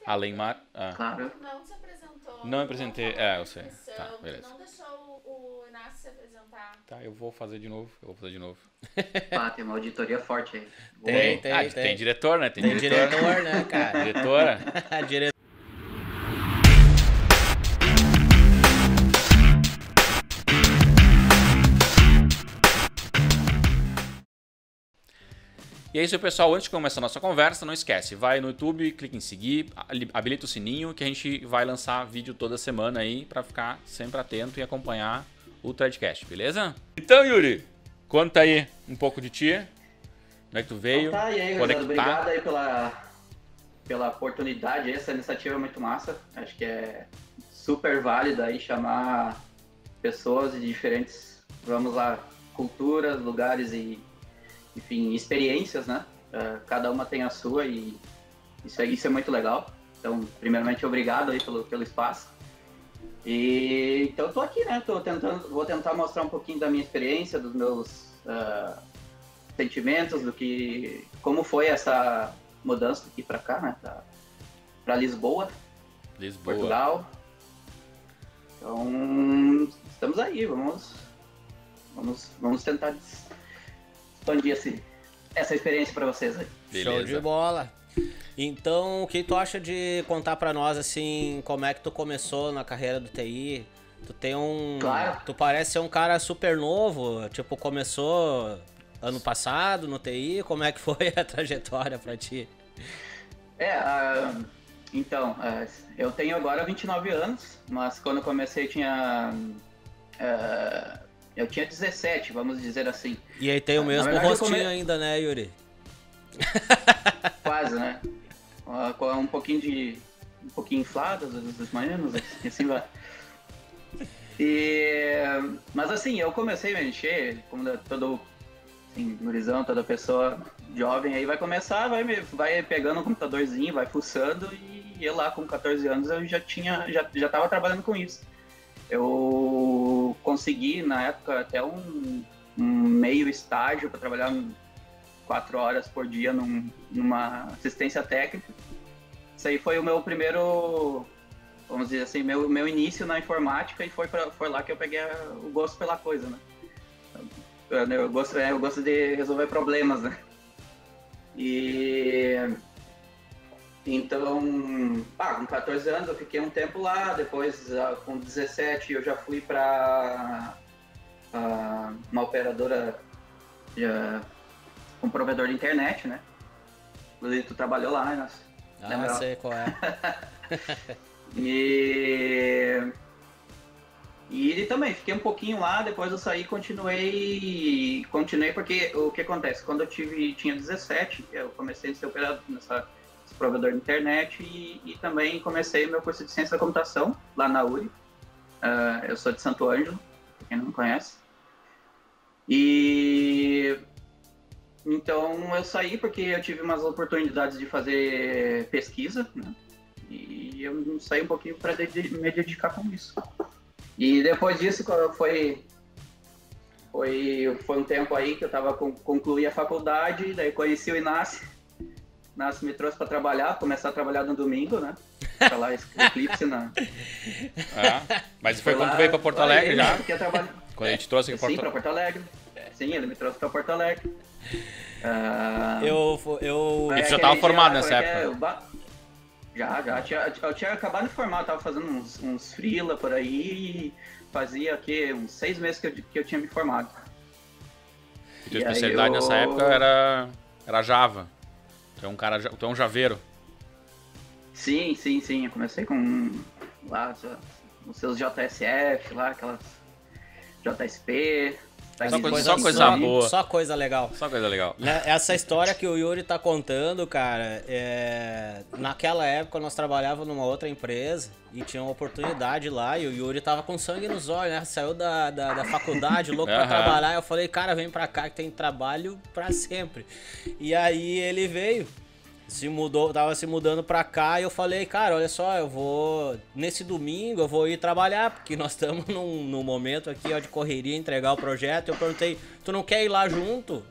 Alemar. Claro. Não se apresentou. Não me apresentei. Eu sei. Tá, beleza. Não deixou o Inácio se apresentar. Tá, eu vou fazer de novo. Tem uma auditoria forte aí. Tem diretor, né? Tem diretor, né, cara? Diretora. Diretor. E é isso, pessoal. Antes de começar a nossa conversa, não esquece. Vai no YouTube, clica em seguir, habilita o sininho que a gente vai lançar vídeo toda semana aí pra ficar sempre atento e acompanhar o Threadcast, beleza? Então, Yuri, conta aí um pouco de ti. Como é que tu veio? Então tá, e aí, Quando é que obrigado aí pela oportunidade. Essa iniciativa é muito massa. Acho que é super válida aí chamar pessoas de diferentes, vamos lá, culturas, lugares e, enfim, experiências, né? Cada uma tem a sua e isso é muito legal. Então, primeiramente, obrigado aí pelo espaço. E então eu tô aqui, né? Vou tentar mostrar um pouquinho da minha experiência, dos meus sentimentos, como foi essa mudança aqui para cá, né? Para Lisboa, Portugal. Então, estamos aí, vamos tentar expandir essa experiência para vocês aí. Beleza. Show de bola. Então, o que tu acha de contar pra nós, assim, como é que tu começou na carreira do TI? Tu tem Claro. Tu parece ser um cara super novo, tipo, começou ano passado no TI, como é que foi a trajetória pra ti? Então, eu tenho agora 29 anos, mas quando eu comecei eu tinha 17, vamos dizer assim. E aí tem o mesmo verdade, rostinho ainda, né, Yuri? Quase, né? Com um pouquinho inflado, às vezes menos, assim vai. Mas assim, eu comecei a mexer, como todo gurizão, toda pessoa jovem aí vai começar, vai pegando um computadorzinho, vai fuçando, e eu lá com 14 anos eu já estava trabalhando com isso. Eu consegui na época até um meio estágio para trabalhar 4 horas por dia numa assistência técnica. Isso aí foi o meu primeiro, vamos dizer assim, meu início na informática, e foi lá que eu peguei o gosto pela coisa, né? Eu gosto de resolver problemas, né? E então, com 14 anos eu fiquei um tempo lá, depois com 17 eu já fui para uma operadora, um provedor de internet, né? Inclusive tu trabalhou lá, né? Ah, sei qual é. E também, fiquei um pouquinho lá, depois eu saí e continuei porque o que acontece, quando eu tinha 17, eu comecei a ser operador nesse provedor de internet e também comecei o meu curso de ciência da computação lá na URI. Eu sou de Santo Ângelo, pra quem não conhece. E então eu saí porque eu tive umas oportunidades de fazer pesquisa, né? E eu saí um pouquinho para me dedicar com isso. E depois disso foi um tempo aí que eu concluí a faculdade, daí conheci o Inácio. O Inácio me trouxe para trabalhar, começar a trabalhar no domingo, né? Pra lá, Eclipse, né? Mas foi quando tu veio para Porto Alegre já? Quando a gente trouxe aqui para Porto Alegre. Sim, ele me trouxe para Porto Alegre. E tu já estava formado nessa época? Eu tinha acabado de formar, eu tava fazendo uns freela por aí, e fazia aqui uns 6 meses que eu tinha me formado. E tua especialidade nessa época era Java. Tu é um javeiro. Sim, eu comecei com lá os seus JSF, lá, aquelas JSP. Só coisa boa. Só coisa legal. Só coisa legal. Essa história que o Yuri tá contando, cara, naquela época nós trabalhávamos numa outra empresa e tinha uma oportunidade lá, e o Yuri tava com sangue nos olhos, né? Saiu da faculdade, louco pra trabalhar. Eu falei, cara, vem pra cá que tem trabalho pra sempre. E aí ele veio. Tava se mudando pra cá, e eu falei, cara, olha só, nesse domingo eu vou ir trabalhar, porque nós estamos num momento aqui, ó, de correria, entregar o projeto. Eu perguntei, tu não quer ir lá junto?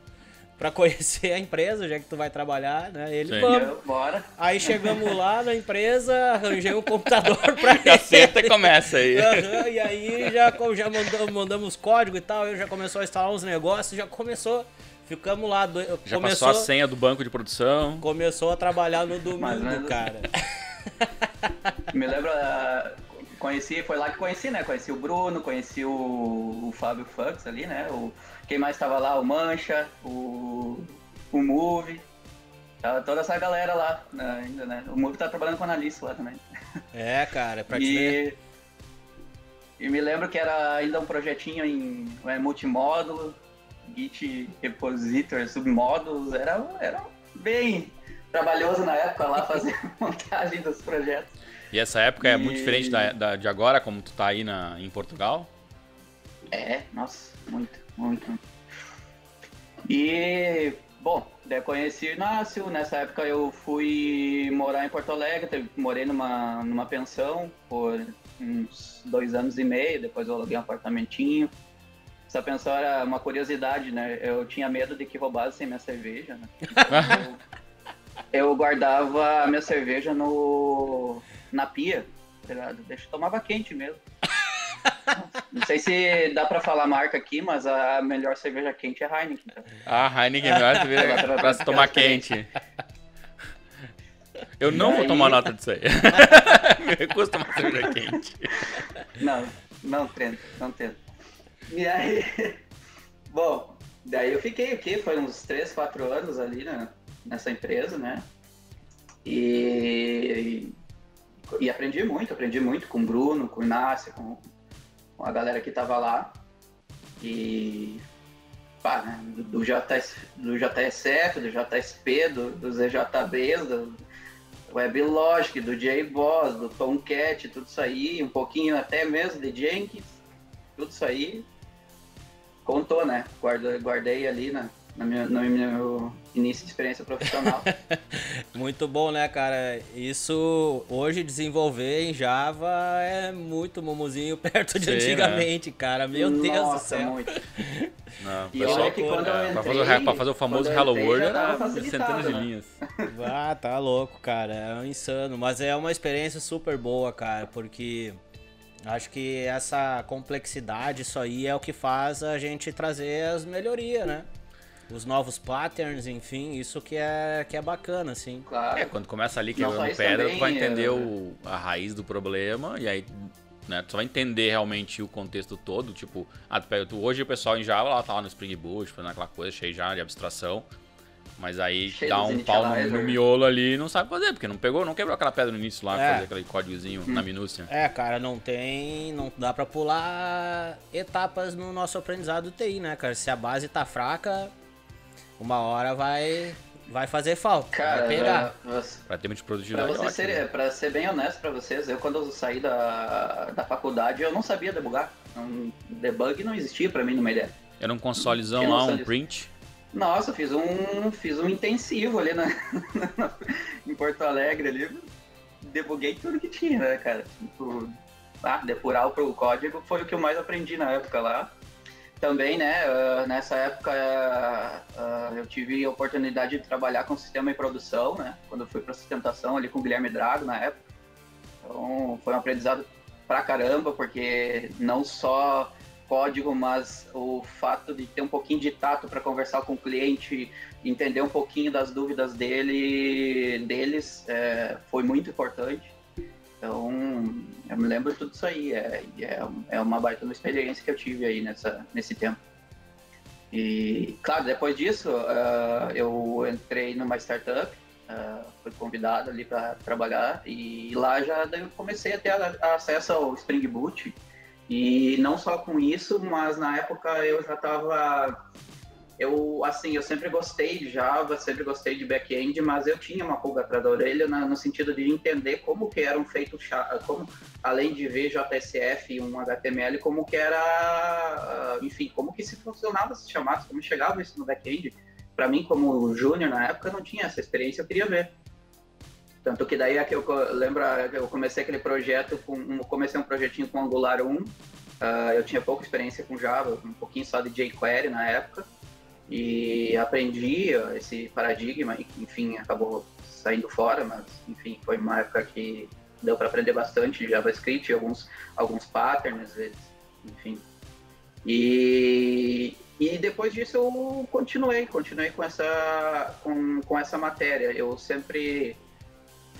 pra conhecer a empresa, já que tu vai trabalhar, né? Ele, Sim. vamos. Bora. Aí chegamos lá na empresa, arranjei um computador pra ele. Caceta e começa aí. Aham, e aí já mandamos código e tal, ele já começou a instalar uns negócios, já começou, ficamos lá, Já passou a senha do banco de produção. começou a trabalhar no Mais ou domingo, menos. cara. Me lembro, foi lá que conheci, né? Conheci o Bruno, conheci o Fábio Fux ali, né? Quem mais tava lá? O Mancha, o Move. Tava toda essa galera lá, né, ainda, né? O Move tá trabalhando com analista lá também. É, cara, pra te ver. E me lembro que era ainda um projetinho em multimódulo, Git Repositor, submódulos, era bem trabalhoso na época lá fazer a montagem dos projetos. E essa época é muito diferente de agora, como tu tá aí em Portugal? Nossa, muito, muito. E, bom, daí eu conheci o Inácio, nessa época eu fui morar em Porto Alegre, morei numa pensão por uns 2 anos e meio, depois eu aluguei um apartamentinho. Essa pensão era uma curiosidade, né? Eu tinha medo de que roubassem minha cerveja, né? Então, eu guardava a minha cerveja na pia, tá ligado? Eu tomava quente mesmo. Não sei se dá pra falar marca aqui, mas a melhor cerveja quente é Heineken. Então. Heineken é melhor cerveja pra se tomar quente. Eu não vou tomar nota disso aí. Me recuso a tomar cerveja quente. Não tento. E aí, bom, daí eu fiquei aqui, foi uns 3, 4 anos ali nessa empresa, né? E aprendi muito com o Bruno, com o Inácio, com a galera que tava lá. E pá, né? do JSF, do JSP, dos ZJBs, do WebLogic, do JBoss, do Tomcat, tudo isso aí, um pouquinho até mesmo de Jenkins, tudo isso aí contou, né? Guardei ali no meu início de experiência profissional. Muito bom, né, cara? Isso, hoje, desenvolver em Java é muito mumuzinho perto de Sim, antigamente, cara. Meu Deus do céu. Muito. Não, E pessoal, olha que quando eu entrei... pra fazer o famoso quando eu Hello entrei, World já tava era facilitado, centenas de né? linhas. Ah, tá louco, cara. É um insano. Mas é uma experiência super boa, cara, porque acho que essa complexidade, isso aí é o que faz a gente trazer as melhorias, né? Os novos patterns, enfim, isso que é bacana, assim. Claro. Quando começa ali Não, quebrando só isso pedra, também, tu vai entender a raiz do problema e aí, né, tu vai entender realmente o contexto todo, tipo, hoje o pessoal em Java lá tá lá no Spring Boot, fazendo aquela coisa cheia já de abstração, mas aí Cheio dá dos um pau no initializer. miolo ali e não sabe fazer, porque não quebrou aquela pedra no início lá, É. fazer aquele códigozinho na minúcia. É, cara, não dá pra pular etapas no nosso aprendizado TI, né, cara? Se a base tá fraca, uma hora vai fazer falta, Cara, vai pegar. Pra termos de pra produtividade, pra ser bem honesto pra vocês, eu quando eu saí da faculdade, eu não sabia debugar. Debug não existia pra mim numa ideia. Era um consolezão Eu não lá, um sabia. print. Nossa, eu fiz um intensivo ali em Porto Alegre ali. Debuguei tudo que tinha, né, cara? Tipo, depurar o código foi o que eu mais aprendi na época lá. Também, né, nessa época eu tive a oportunidade de trabalhar com sistema em produção, né? Quando eu fui para sustentação ali com o Guilherme Drago na época. Então, foi um aprendizado pra caramba, porque não só código, mas o fato de ter um pouquinho de tato para conversar com o cliente, entender um pouquinho das dúvidas deles, foi muito importante. Então, eu me lembro de tudo isso aí. É uma baita uma experiência que eu tive aí nesse tempo. E, claro, depois disso, eu entrei numa startup, fui convidado ali para trabalhar, e lá daí eu comecei a ter acesso ao Spring Boot. E não só com isso, mas na época eu já estava... Eu sempre gostei de Java, sempre gostei de back-end, mas eu tinha uma pulga atrás da orelha no sentido de entender como que eram feitos, como, além de ver JSF e um HTML, como que era, enfim, como que se funcionava esses chamados, como chegava isso no back-end. Para mim, como júnior na época, não tinha essa experiência, eu queria ver. Tanto que daí eu lembro que eu comecei aquele projeto, comecei um projetinho com Angular 1, eu tinha pouca experiência com Java, um pouquinho só de jQuery na época. E aprendi esse paradigma, e, enfim, acabou saindo fora, mas, enfim, foi uma época que deu para aprender bastante de JavaScript, alguns patterns, enfim. E depois disso eu continuei com essa matéria. Eu sempre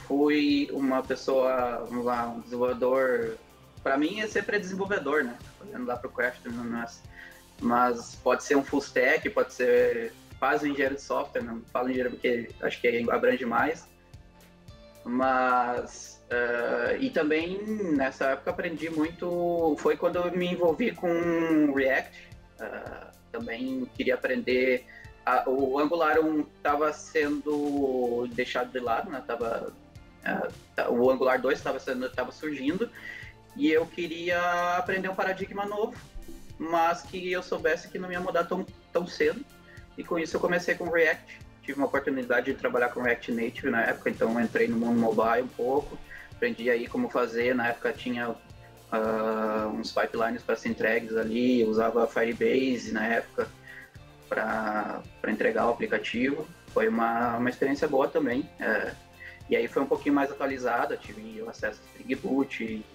fui uma pessoa, vamos lá, um desenvolvedor. Para mim, sempre é desenvolvedor, né? Olhando lá para o Craft, mas pode ser um full stack, pode ser quase um engenheiro de software, não falo engenheiro porque acho que abrange mais. Mas, e também nessa época aprendi muito, foi quando eu me envolvi com React. Também queria aprender, o Angular 1 estava sendo deixado de lado, né? O Angular 2 estava surgindo, e eu queria aprender um paradigma novo, mas que eu soubesse que não ia mudar tão cedo, e com isso eu comecei com React. Tive uma oportunidade de trabalhar com React Native na época, então entrei no mundo mobile um pouco, aprendi aí como fazer. Na época tinha uns pipelines para ser entregues ali, eu usava Firebase na época para entregar o aplicativo. Foi uma experiência boa também. E aí foi um pouquinho mais atualizada, tive o acesso a Spring Boot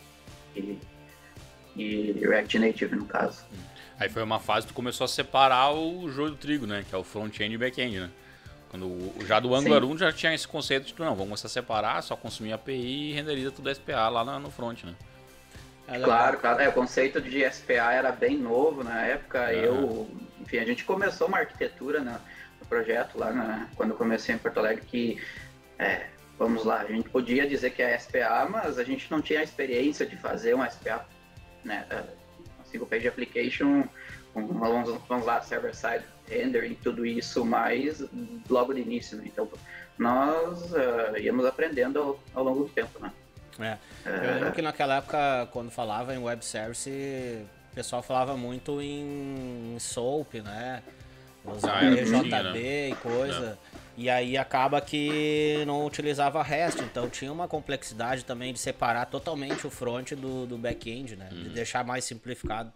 e React Native no caso. Aí foi uma fase que tu começou a separar o joio do trigo, né? Que é o front-end e back-end, né? Quando já do Angular 1 já tinha esse conceito de, não, vamos começar a separar, só consumir API e renderiza tudo SPA lá no front, né? Claro. O conceito de SPA era bem novo na época. Enfim, a gente começou uma arquitetura no projeto lá, quando eu comecei em Porto Alegre, que, vamos lá, a gente podia dizer que é SPA, mas a gente não tinha a experiência de fazer um SPA, né? Single Page Application, vamos lá, server-side rendering, tudo isso, mas logo de início, né? Então, nós íamos aprendendo ao longo do tempo, né? Eu lembro que naquela época, quando falava em web service, o pessoal falava muito em SOAP, né? Usava JB e coisa. E aí acaba que não utilizava REST, então tinha uma complexidade também de separar totalmente o front do back-end, né? De deixar mais simplificado.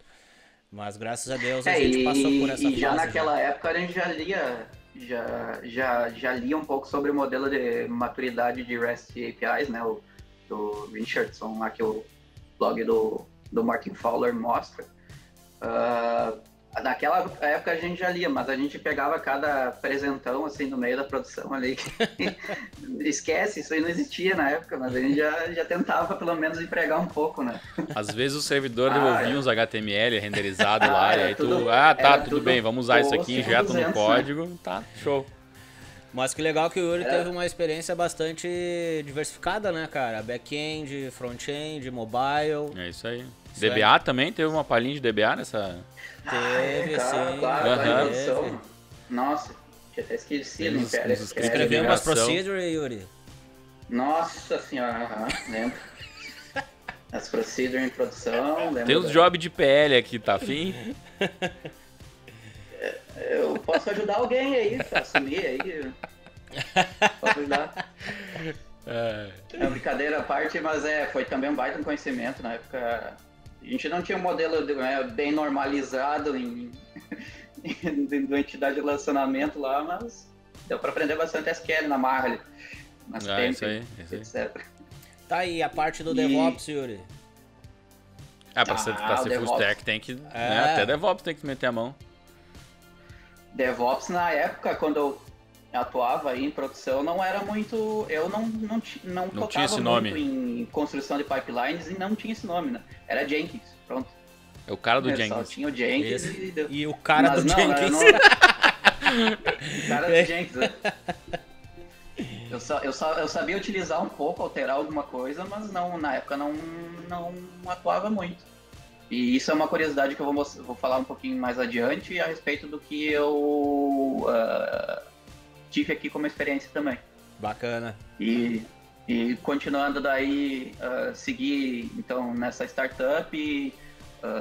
Mas graças a Deus a gente passou por essa fase. E já naquela época a gente já lia um pouco sobre o modelo de maturidade de REST APIs, né? Do Richardson, lá que o blog do Martin Fowler mostra. Naquela época a gente já lia, mas a gente pegava cada presentão assim no meio da produção ali. Esquece, isso aí não existia na época, mas a gente já tentava pelo menos empregar um pouco, né? Às vezes o servidor devolvia uns HTML renderizado lá, e aí tudo bem, vamos usar isso aqui, injeto no código, né? Tá, show. Mas que legal que o Yuri teve uma experiência bastante diversificada, né, cara? Back-end, front-end, mobile. É isso aí. DBA também? Teve uma palhinha de DBA nessa... Teve, sim. Claro. Nossa, tinha até esquecido. Escreveu umas procedures, Yuri? Nossa senhora, lembro. As procedures em produção, lembro. Tem uns jobs de PL aqui, tá afim? Eu posso ajudar alguém aí, pra assumir aí. Posso ajudar. É brincadeira à parte, mas foi também um baita conhecimento na época. A gente não tinha um modelo bem normalizado em entidade de relacionamento lá, mas deu para aprender bastante SQL na marra ali, nas templates, etc. Tá aí, a parte do DevOps, Yuri. Pra ser full stack tem que... Né, até DevOps tem que meter a mão. DevOps na época, quando eu atuava aí em produção, não era muito... Eu não tocava esse nome. muito em construção de pipelines e não tinha esse nome, né? Era Jenkins, pronto. É o cara do Jenkins. Só tinha o Jenkins e o cara do Jenkins. O cara do Jenkins, né? Eu sabia utilizar um pouco, alterar alguma coisa, mas na época não atuava muito. E isso é uma curiosidade que eu vou falar um pouquinho mais adiante a respeito do que eu tive aqui como experiência também. Bacana. E continuando daí, segui então nessa startup,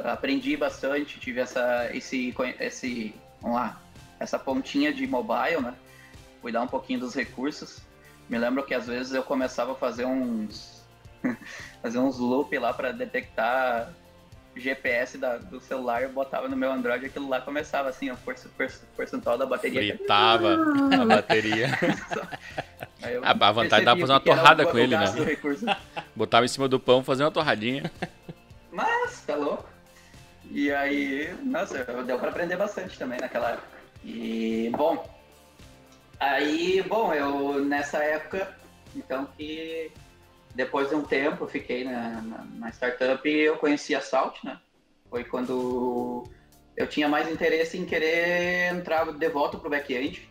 aprendi bastante, tive essa pontinha de mobile, né? Cuidar um pouquinho dos recursos. Me lembro que às vezes eu começava a fazer uns loop lá para detectar GPS do celular, eu botava no meu Android, aquilo lá começava assim, o percentual da bateria. Fritava a bateria. Aí eu A vantagem dá pra fazer uma percebi que era torrada o com ele, né? gasto do recurso. Botava em cima do pão, fazer uma torradinha. Mas, tá louco? E aí, nossa, deu pra aprender bastante também naquela época. E, bom, eu nessa época, então que depois de um tempo eu fiquei na startup e eu conheci a Salt, né? Foi quando eu tinha mais interesse em querer entrar de volta pro back-end.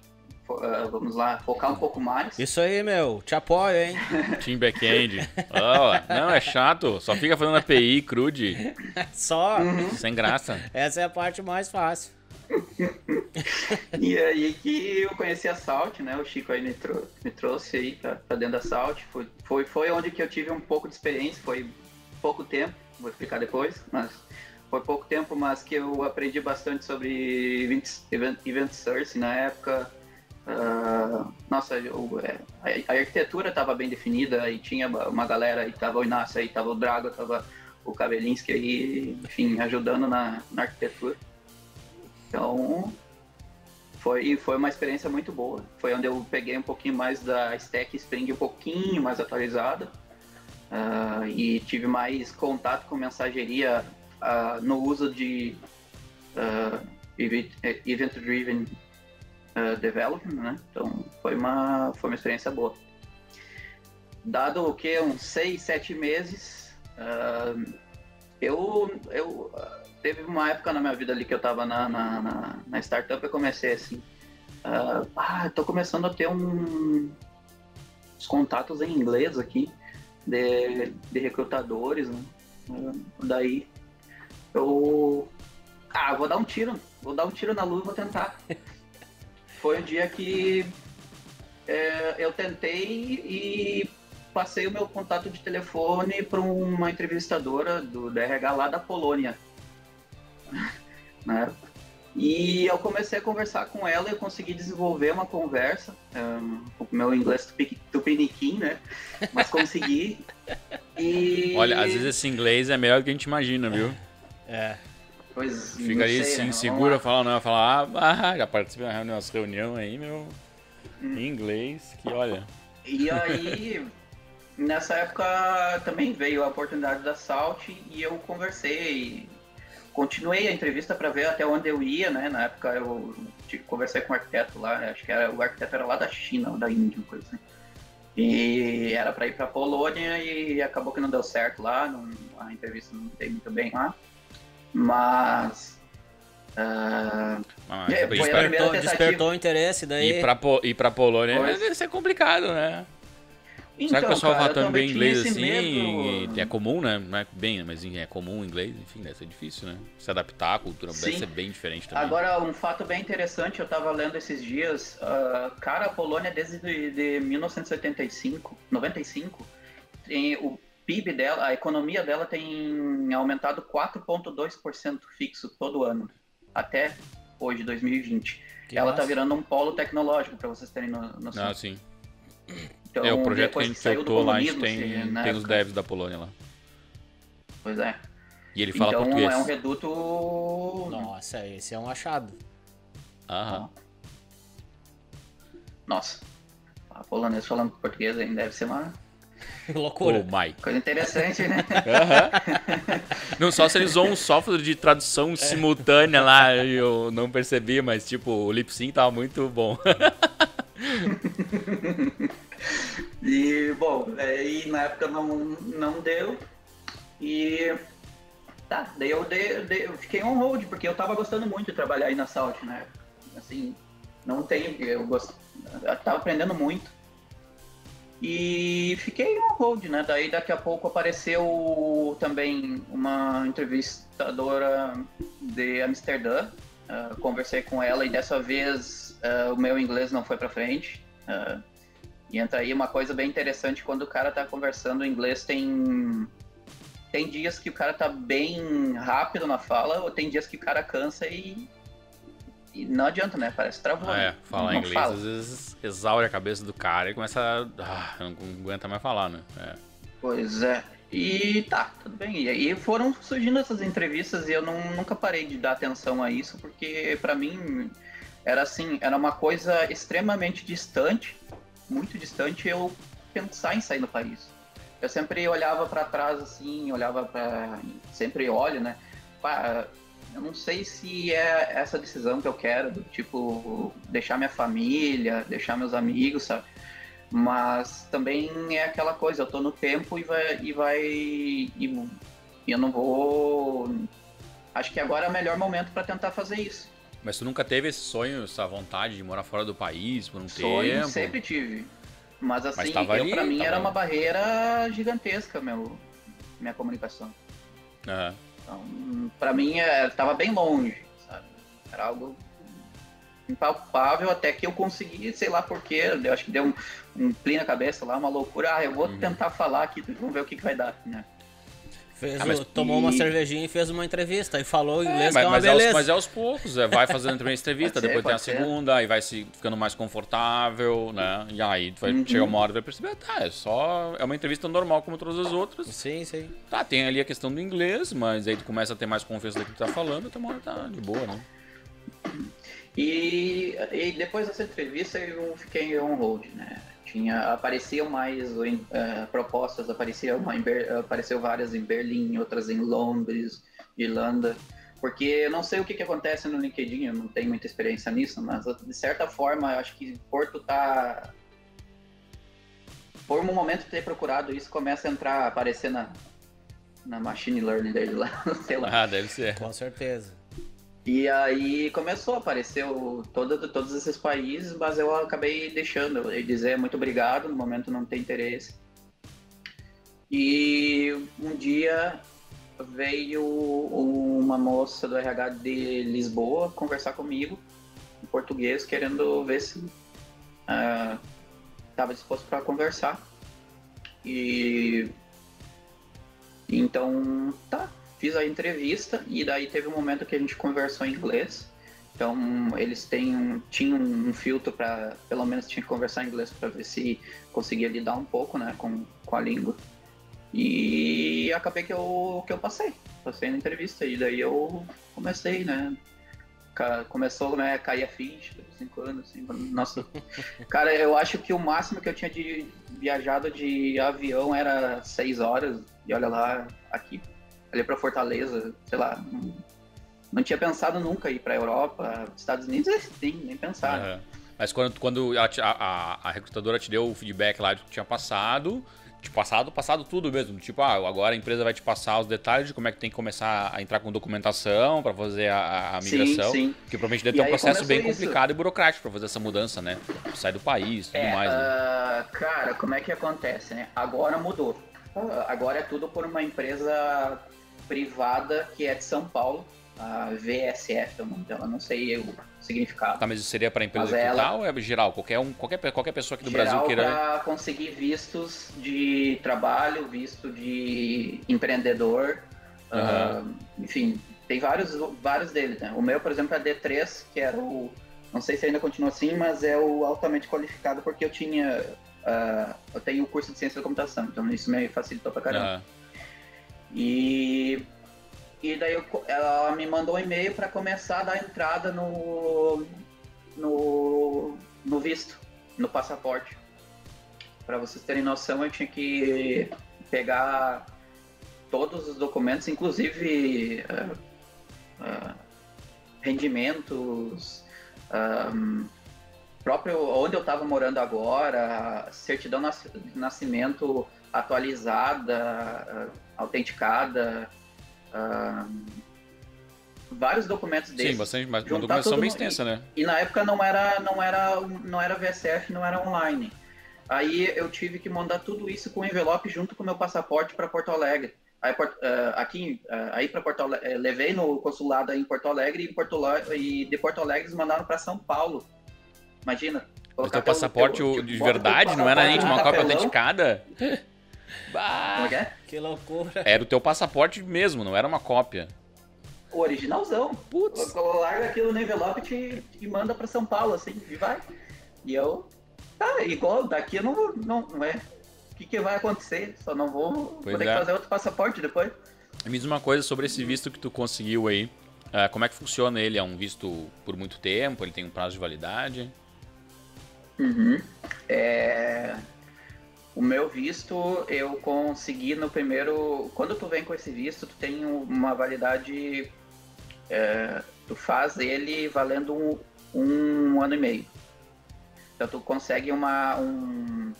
Vamos lá, focar um pouco mais. Isso aí, meu. Te apoio, hein? Team back-end. Não, é chato. Só fica fazendo API, crude. Só. Sem graça. Essa é a parte mais fácil. E aí que eu conheci a Salt, né? O Chico aí me trouxe aí pra dentro da Salt. Foi onde que eu tive um pouco de experiência, foi pouco tempo, vou explicar depois, mas foi pouco tempo, mas que eu aprendi bastante sobre event source na época. Nossa, a arquitetura estava bem definida, aí tinha uma galera, aí tava o Inácio, aí tava o Drago, tava o Kabelinski aí, enfim, ajudando na arquitetura. Então, foi uma experiência muito boa. Foi onde eu peguei um pouquinho mais da stack Spring, um pouquinho mais atualizada, e tive mais contato com mensageria no uso de event-driven development, né? Então, foi uma experiência boa. Dado o que? Uns 6, 7 meses, teve uma época na minha vida ali que eu tava na startup, eu comecei assim, tô começando a ter uns contatos em inglês aqui, de recrutadores, né? Daí, vou dar um tiro na lua e vou tentar. Foi um dia que eu tentei e passei o meu contato de telefone para uma entrevistadora do RH lá da Polônia. Né? E eu comecei a conversar com ela e eu consegui desenvolver uma conversa, com o meu inglês tupiniquim, né? Mas consegui. E... Olha, às vezes esse inglês é melhor do que a gente imagina, viu? Pois, fica ali assim, segura, fala, já participei de uma reunião aí, meu, em inglês, que olha. E aí, nessa época também veio a oportunidade da Salt e eu conversei, continuei a entrevista para ver até onde eu ia, né? Na época eu conversei com o arquiteto lá, acho que o arquiteto era lá da China ou da Índia, uma coisa assim. E era para ir para Polônia e acabou que não deu certo lá, a entrevista não foi muito bem lá. Mas despertou o interesse daí. Ir pra Polônia deve ser complicado, né? Então, será que o pessoal fala tão bem inglês assim? Medo. É comum, né? Não é bem, mas é comum o inglês, enfim, deve ser difícil, né? Se adaptar, a cultura deve ser bem diferente também. Agora, um fato bem interessante, eu tava lendo esses dias, a Polônia desde 1995, 95, tem o PIB dela, a economia dela tem aumentado 4,2% fixo todo ano, até hoje, 2020. Ela tá virando um polo tecnológico, para vocês terem noção. Sim. Então, o projeto que a gente optou lá, a gente tem os devs da Polônia lá. Pois é. E ele fala português. Então é um reduto... Nossa, esse é um achado. Aham. Nossa. A polonês falando português ainda deve ser uma... Loucura. Coisa interessante, né? Não, só se eles usam um software de tradução simultânea lá, eu não percebi, mas tipo, o lip sync tava muito bom. E, bom, aí na época não deu. E daí eu fiquei on hold, porque eu tava gostando muito de trabalhar aí na Salt, né? Assim, eu tava aprendendo muito. E fiquei on hold, né? Daí daqui a pouco apareceu também uma entrevistadora de Amsterdã. Conversei com ela e dessa vez o meu inglês não foi pra frente. E entra aí uma coisa bem interessante, quando o cara tá conversando em inglês, tem dias que o cara tá bem rápido na fala, ou tem dias que o cara cansa e não adianta, né? Parece travou. Falar inglês às vezes exaure a cabeça do cara e começa não aguenta mais falar, né? Pois é. E tá, tudo bem. E aí foram surgindo essas entrevistas e eu nunca parei de dar atenção a isso, porque pra mim era assim, era uma coisa extremamente distante, muito distante eu pensar em sair do país. Eu sempre olhava pra trás assim, sempre olho, né? Pá, eu não sei se é essa decisão que eu quero, do tipo, deixar minha família, deixar meus amigos, sabe? Mas também é aquela coisa, eu tô no tempo e eu não vou... Acho que agora é o melhor momento para tentar fazer isso. Mas tu nunca teve esse sonho, essa vontade de morar fora do país por um Sonho tempo? sempre tive. Mas assim, tava ali, pra mim tava era ali. uma barreira gigantesca, minha comunicação. Aham. Então, pra mim, tava bem longe, sabe? Era algo impalpável até que eu consegui, sei lá porquê, eu acho que deu um pli na cabeça lá, uma loucura. Eu vou tentar falar aqui, vamos ver o que vai dar, né? Tomou uma cervejinha e fez uma entrevista e falou inglês, que é uma mas, beleza. mas é aos poucos, vai fazendo a primeira entrevista, Pode ser, depois tem a pode ser. segunda, aí vai se ficando mais confortável, né? E aí tu vai chegar uma hora e vai perceber, é uma entrevista normal como todas as outras. Sim, sim. Tá, tem ali a questão do inglês, mas aí tu começa a ter mais confiança do que tu tá falando, até uma hora tá de boa, né? E depois dessa entrevista eu fiquei em on-hold, né? Apareciam mais propostas, apareceu várias em Berlim, outras em Londres, Irlanda, porque eu não sei o que acontece no LinkedIn, eu não tenho muita experiência nisso, mas de certa forma eu acho que por um momento de ter procurado isso, começa a aparecer na machine learning dele lá, sei lá. Ah, deve ser. Com certeza. E aí começou a aparecer todos esses países, mas eu acabei deixando, eu dizer muito obrigado, no momento não tem interesse. E um dia veio uma moça do RH de Lisboa conversar comigo, em português, querendo ver se estava disposto para conversar. E então, tá. Fiz a entrevista e daí teve um momento que a gente conversou em inglês. Então eles tinham um filtro para, pelo menos tinha que conversar em inglês para ver se conseguia lidar um pouco, né, com a língua. E acabei que eu passei na entrevista e daí eu comecei, né. Começou, né, a cair a ficha, 5 anos, assim, nossa. Cara, eu acho que o máximo que eu tinha viajado de avião era 6 horas e olha lá, aqui ali para Fortaleza, sei lá, não tinha pensado nunca ir para Europa, Estados Unidos, sim, nem pensar. Uhum. Mas quando a recrutadora te deu o feedback lá de que tinha passado tudo mesmo, tipo, agora a empresa vai te passar os detalhes de como é que tem que começar a entrar com documentação para fazer a migração, sim. que provavelmente deve ter um processo bem complicado e burocrático para fazer essa mudança, né? Sair do país, tudo mais. Né? Cara, como é que acontece, né? Agora mudou. Agora é tudo por uma empresa privada que é de São Paulo, a VSF, é o nome dela, não sei o significado. Tá, mas isso seria para empresa recrutar ou é geral? Qualquer pessoa aqui do Brasil queira... para conseguir vistos de trabalho, visto de empreendedor, enfim, tem vários deles, né? O meu, por exemplo, é D3, que era não sei se ainda continua assim, mas é o altamente qualificado porque eu tenho o curso de ciência da computação, então isso me facilitou pra caramba. E daí ela me mandou um e-mail para começar a dar entrada no visto, no passaporte. Para vocês terem noção, eu tinha que pegar todos os documentos, inclusive rendimentos, próprio onde eu estava morando agora, certidão de nascimento atualizada, autenticada, vários documentos desses. Sim, bastante, mas uma documentação bem extensa, né? E na época não era VSF, não era online. Aí eu tive que mandar tudo isso com envelope junto com o meu passaporte para Porto Alegre. Aí para Porto Alegre, levei no consulado aí em Porto Alegre e de Porto Alegre eles mandaram para São Paulo. Imagina. O teu passaporte de verdade, não era nem de uma cópia autenticada? Como é que é? Que loucura. Era o teu passaporte mesmo, não era uma cópia. O originalzão. Putz. Larga aquilo no envelope e manda pra São Paulo, assim, e vai. E eu... Tá, igual, daqui eu não é... que vai acontecer? Só não vou Pois ter é. que fazer outro passaporte depois. Me diz uma coisa sobre esse visto que tu conseguiu aí. Como é que funciona ele? É um visto por muito tempo? Ele tem um prazo de validade? Uhum. O meu visto, eu consegui no primeiro... Quando tu vem com esse visto, tu tem uma validade... tu faz ele valendo um ano e meio. Então tu consegue um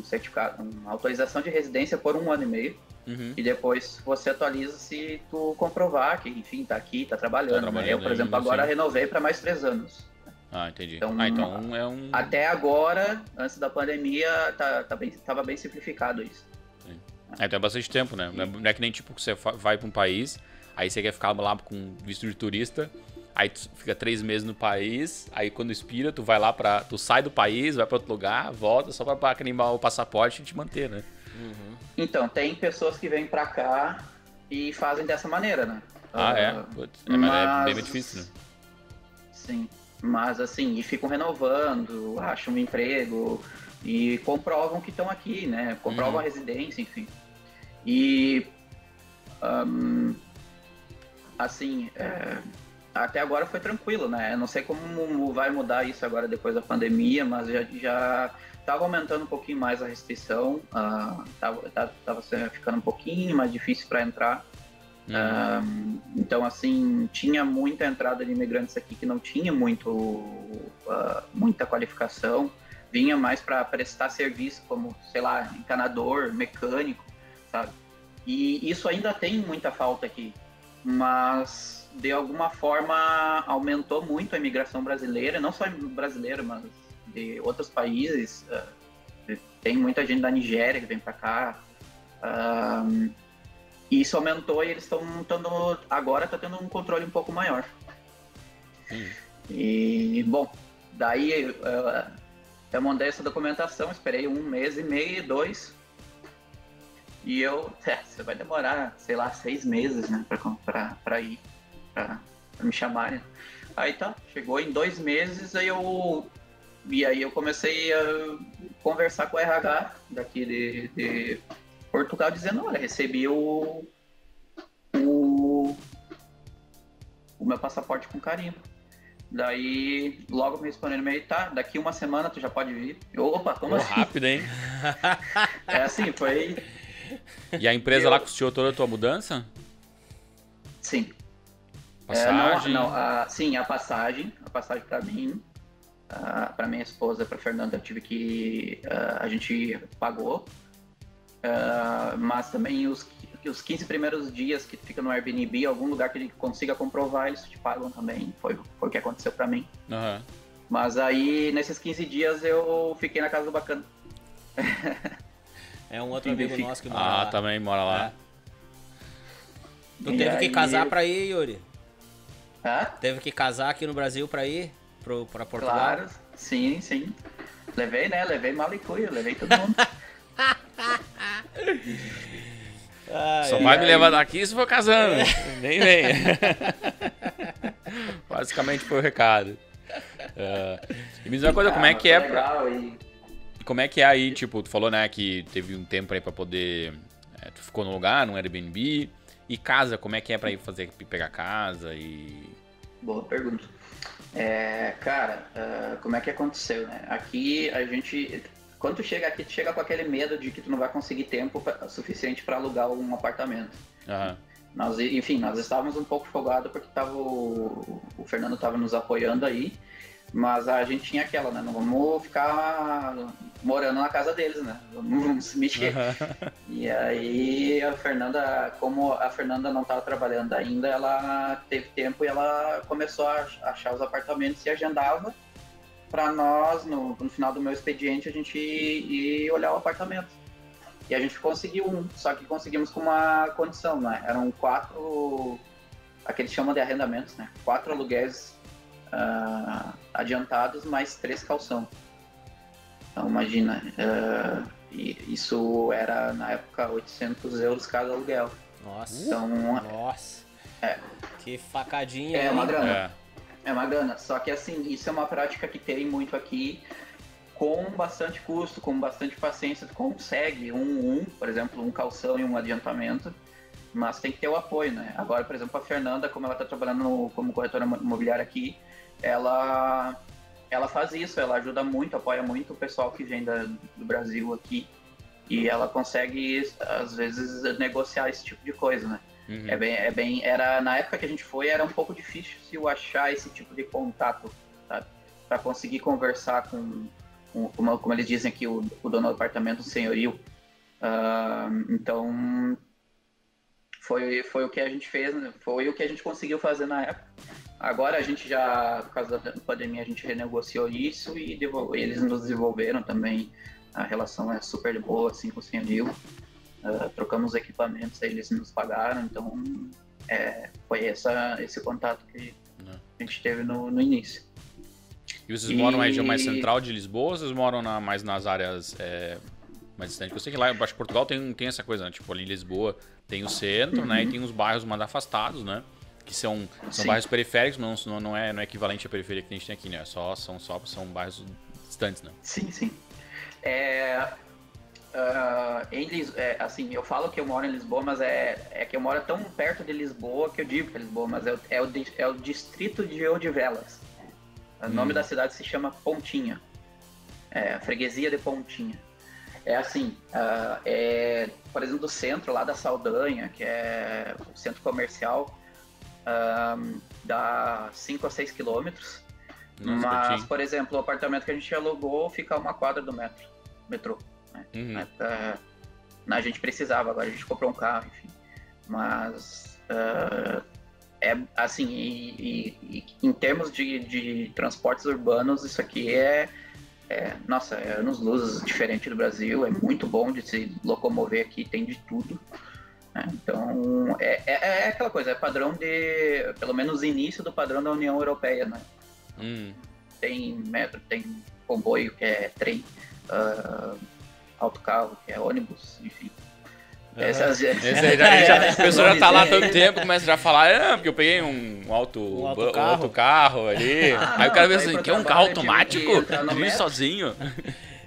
certificado, uma autorização de residência por 1 ano e meio. Uhum. E depois você atualiza se tu comprovar que, enfim, tá aqui, tá trabalhando. Né? Eu, por exemplo, ainda, agora sim. renovei para mais 3 anos. Entendi. Então, Então é um... Até agora, antes da pandemia, tava bem simplificado isso. Então é bastante tempo, né? Não é que nem tipo que você vai pra um país, aí você quer ficar lá com visto de turista, aí tu fica 3 meses no país, aí quando expira, tu vai lá tu sai do país, vai pra outro lugar, volta só pra animar o passaporte e te manter, né? Uhum. Então, tem pessoas que vêm pra cá e fazem dessa maneira, né? Putz, mas é bem difícil, né? Sim, mas assim, e ficam renovando, acham um emprego e comprovam que estão aqui, né? Comprovam a residência, enfim. E, assim, até agora foi tranquilo, né? Eu não sei como vai mudar isso agora depois da pandemia, mas já estava aumentando um pouquinho mais a restrição, estava ficando um pouquinho mais difícil para entrar. Então, assim, tinha muita entrada de imigrantes aqui que não tinha muita qualificação, vinha mais para prestar serviço como, sei lá, encanador, mecânico, sabe? E isso ainda tem muita falta aqui, mas de alguma forma aumentou muito a imigração brasileira, não só brasileira, mas de outros países. Tem muita gente da Nigéria que vem para cá. E isso aumentou e eles estão agora está tendo um controle um pouco maior. E, bom, daí eu mandei essa documentação, esperei 1 mês e meio, 2. E você vai demorar, sei lá, 6 meses, né, para ir, para me chamarem. Aí tá, chegou em 2 meses, aí eu comecei a conversar com o RH daqui de Portugal, dizendo, olha, recebi o meu passaporte com carimbo. Daí, logo me responderam, tá, daqui 1 semana tu já pode vir. Opa, como assim? Rápido, hein? Assim, foi... E a empresa lá custeou toda a tua mudança? Sim. Passagem? Sim, a passagem para mim, para minha esposa, para Fernanda, eu tive que... a gente pagou. Mas também os 15 primeiros dias que fica no Airbnb, algum lugar que a gente consiga comprovar, eles te pagam também. Foi o que aconteceu para mim. Uhum. Mas aí, nesses 15 dias, eu fiquei na casa do Bacana. É um outro amigo nosso que mora lá. Também mora lá. Tu teve que casar pra ir, Yuri? Teve que casar aqui no Brasil pra ir pra Portugal? Claro, sim. Levei, né? Levei mala e cuia, levei todo mundo. Só vai me levar daqui se for casando. Nem vem. Basicamente foi o recado. E me diz uma coisa, como é que é... Como é que é aí, tipo, tu falou, né, que teve um tempo aí pra poder... tu ficou num lugar, num Airbnb. E casa, como é que é pra ir pegar casa e... Boa pergunta. Cara, como é que aconteceu, né? Aqui a gente... Quando tu chega aqui, tu chega com aquele medo de que tu não vai conseguir tempo suficiente para alugar um apartamento. Uhum. Nós estávamos um pouco folgados porque o Fernando estava nos apoiando aí, mas a gente tinha aquela, né? Não vamos ficar morando na casa deles, né? Vamos se mexer. Uhum. E aí como a Fernanda não estava trabalhando ainda, ela teve tempo e ela começou a achar os apartamentos e agendava para nós, no final do meu expediente, a gente ir olhar o apartamento. E a gente conseguiu só que conseguimos com uma condição, né? Eram 4, aqueles chamam de arrendamentos, né? 4 aluguéis adiantados, mais 3 calção. Então, imagina, isso era, na época, 800 euros cada aluguel. Nossa, então, nossa. Que facadinha. É uma grana. É uma grana, só que assim, isso é uma prática que tem muito aqui. com bastante custo, com bastante paciência, tu consegue por exemplo, um calção e um adiantamento, mas tem que ter o apoio, né? Agora, por exemplo, a Fernanda, como ela está trabalhando como corretora imobiliária aqui, ela faz isso, ela ajuda muito, apoia muito o pessoal que vem do Brasil aqui, e ela consegue, às vezes, negociar esse tipo de coisa, né? Na época que a gente foi, era um pouco difícil achar esse tipo de contato, sabe? Para conseguir conversar como eles dizem aqui, o dono do apartamento, o senhorio. Então, foi o que a gente fez, né? Foi o que a gente conseguiu fazer na época. Agora a gente já, por causa da pandemia, a gente renegociou isso e eles nos devolveram também. A relação é super de boa, assim, com o senhorio. Trocamos equipamentos, eles nos pagaram, então foi esse contato que a gente teve no início. E vocês moram na região mais central de Lisboa ou vocês moram mais nas áreas mais distantes? Eu sei que lá embaixo de Portugal tem essa coisa, né? Tipo, ali em Lisboa tem o centro, né? E tem os bairros mais afastados, né? Que são bairros periféricos, não é equivalente à periferia que a gente tem aqui, né? São bairros distantes, né? Sim. Assim, eu falo que eu moro em Lisboa, mas é que eu moro tão perto de Lisboa que eu digo que é Lisboa, mas é o distrito de Odivelas. O nome da cidade se chama Pontinha, a freguesia de Pontinha. É assim, por exemplo, do centro lá da Saldanha, que é o centro comercial, dá 5 a 6 quilômetros. Mas, por exemplo, o apartamento que a gente alugou fica a uma quadra do metrô. Né? A gente precisava, agora a gente comprou um carro, enfim. Mas, assim, e em termos de transportes urbanos, isso aqui nossa, é anos-luz diferente do Brasil, é muito bom de se locomover aqui, tem de tudo. Né? Então, é aquela coisa, é padrão pelo menos início do padrão da União Europeia, né? Tem metro, tem comboio, que é trem, autocarro, que é ônibus, enfim. A pessoa já tá lá há tanto tempo, começa já a falar, porque eu peguei um autocarro ali. Aí o cara vê assim, quer um carro automático? Dirige sozinho.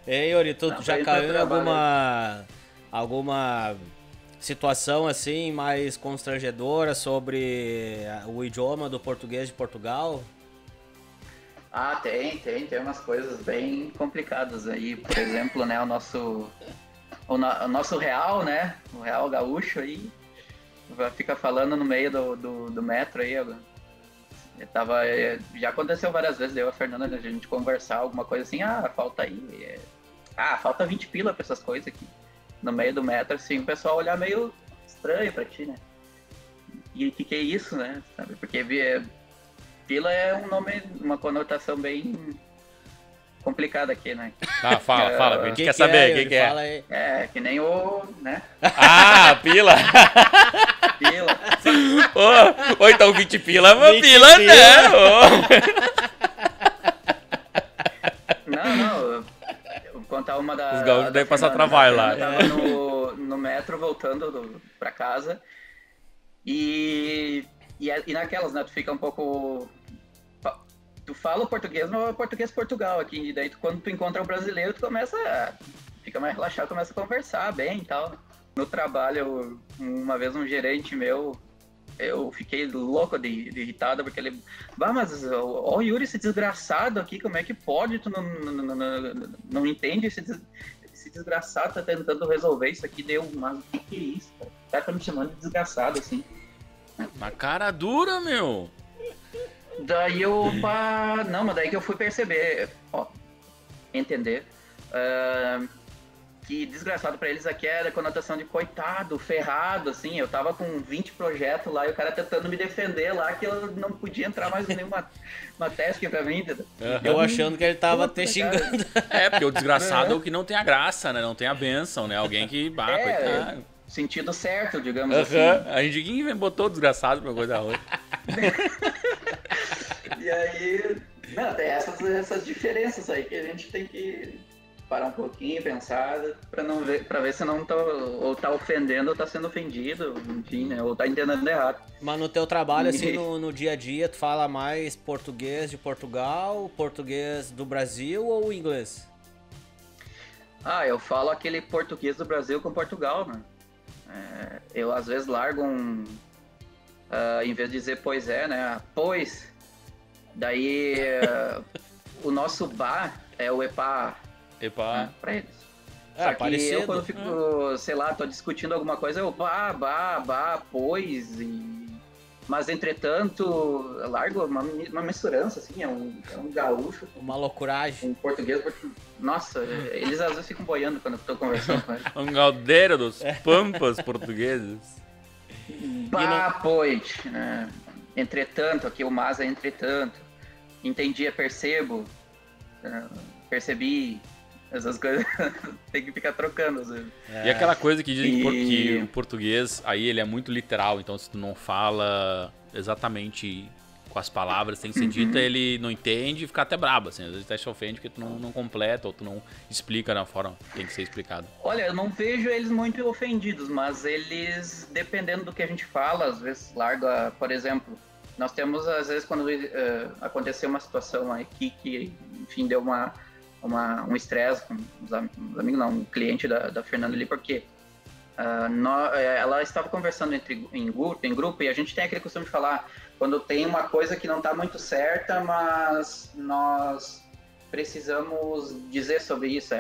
Ei, Yuri, tu já caiu em alguma situação assim mais constrangedora sobre o idioma do português de Portugal? Tem umas coisas bem complicadas aí. Por exemplo, né, o nosso real, né, o real gaúcho aí, fica falando no meio do metro aí. Já aconteceu várias vezes, eu e a Fernanda, a gente conversar alguma coisa assim, falta aí, falta 20 pila pra essas coisas aqui. No meio do metro, assim, o pessoal olhar meio estranho pra ti, né? E o que é isso, né? Sabe? Porque pila é um nome, uma conotação bem complicada aqui, né? Fala, a gente quer saber o que é. Fala aí. Que nem o, né? Pila! Pila. Ou então 20 pila é uma 20 pila, né? Não, eu vou contar uma da... Os gaúchos devem passar trabalho lá. Eu tava no metro voltando pra casa e naquelas, né, tu fica um pouco... Tu fala o português, mas é o português Portugal aqui, e daí quando tu encontra um brasileiro, tu fica mais relaxado, começa a conversar bem e tal. No trabalho, uma vez um gerente meu, eu fiquei louco de irritado, porque ele... mas ó o Yuri, esse desgraçado aqui, como é que pode? Tu não entende? Esse desgraçado tá tentando resolver isso aqui, mas o que é isso, cara? O cara tá me chamando de desgraçado, assim. Uma cara dura, meu! Daí mas daí que eu fui perceber, entender, que desgraçado pra eles aqui era a conotação de coitado, ferrado, assim. Eu tava com 20 projetos lá e o cara tentando me defender lá, que eu não podia entrar mais em nenhuma task pra mim, entendeu? Eu achando que ele tava até xingando. Porque o desgraçado é o que não tem a graça, né? Não tem a bênção, né? Alguém que, coitado. Sentido certo, digamos assim. A gente quem botou desgraçado pra coisa ruim. E aí, tem essas diferenças aí que a gente tem que parar um pouquinho, pensar, pra ver se não tá ofendendo ou tá sendo ofendido, enfim, né? Ou tá entendendo errado. Mas no teu trabalho, assim, no dia a dia, tu fala mais português de Portugal, português do Brasil ou inglês? Eu falo aquele português do Brasil com Portugal, né? Eu às vezes largo em vez de dizer pois é, né? Pois. Daí o nosso bar é o epá, Epa. né? Pra eles. É, Só que parecido. eu quando fico, sei lá, tô discutindo alguma coisa, eu pois, mas entretanto, eu largo uma misturança, assim, é um gaúcho, Uma loucuragem. um português, nossa, eles às vezes ficam boiando quando eu tô conversando com eles. Um galdeiro dos pampas portugueses. Pois, né? Entretanto, aqui o mas é entretanto, entendi, percebo, percebi, essas coisas tem que ficar trocando às vezes. E aquela coisa que dizem que E- o português, aí ele é muito literal, então se tu não fala exatamente com as palavras que tem que ser dita, ele não entende e fica até brabo, assim. Às vezes até se ofende porque tu não completa ou tu não explica da forma que tem que ser explicado. Olha, eu não vejo eles muito ofendidos, mas eles, dependendo do que a gente fala, às vezes larga, por exemplo, nós temos, às vezes, quando aconteceu uma situação aqui que, enfim, deu um estresse com os amigos, não, um cliente da Fernanda ali, porque ela estava conversando em grupo, e a gente tem aquele costume de falar quando tem uma coisa que não está muito certa, mas nós precisamos dizer sobre isso,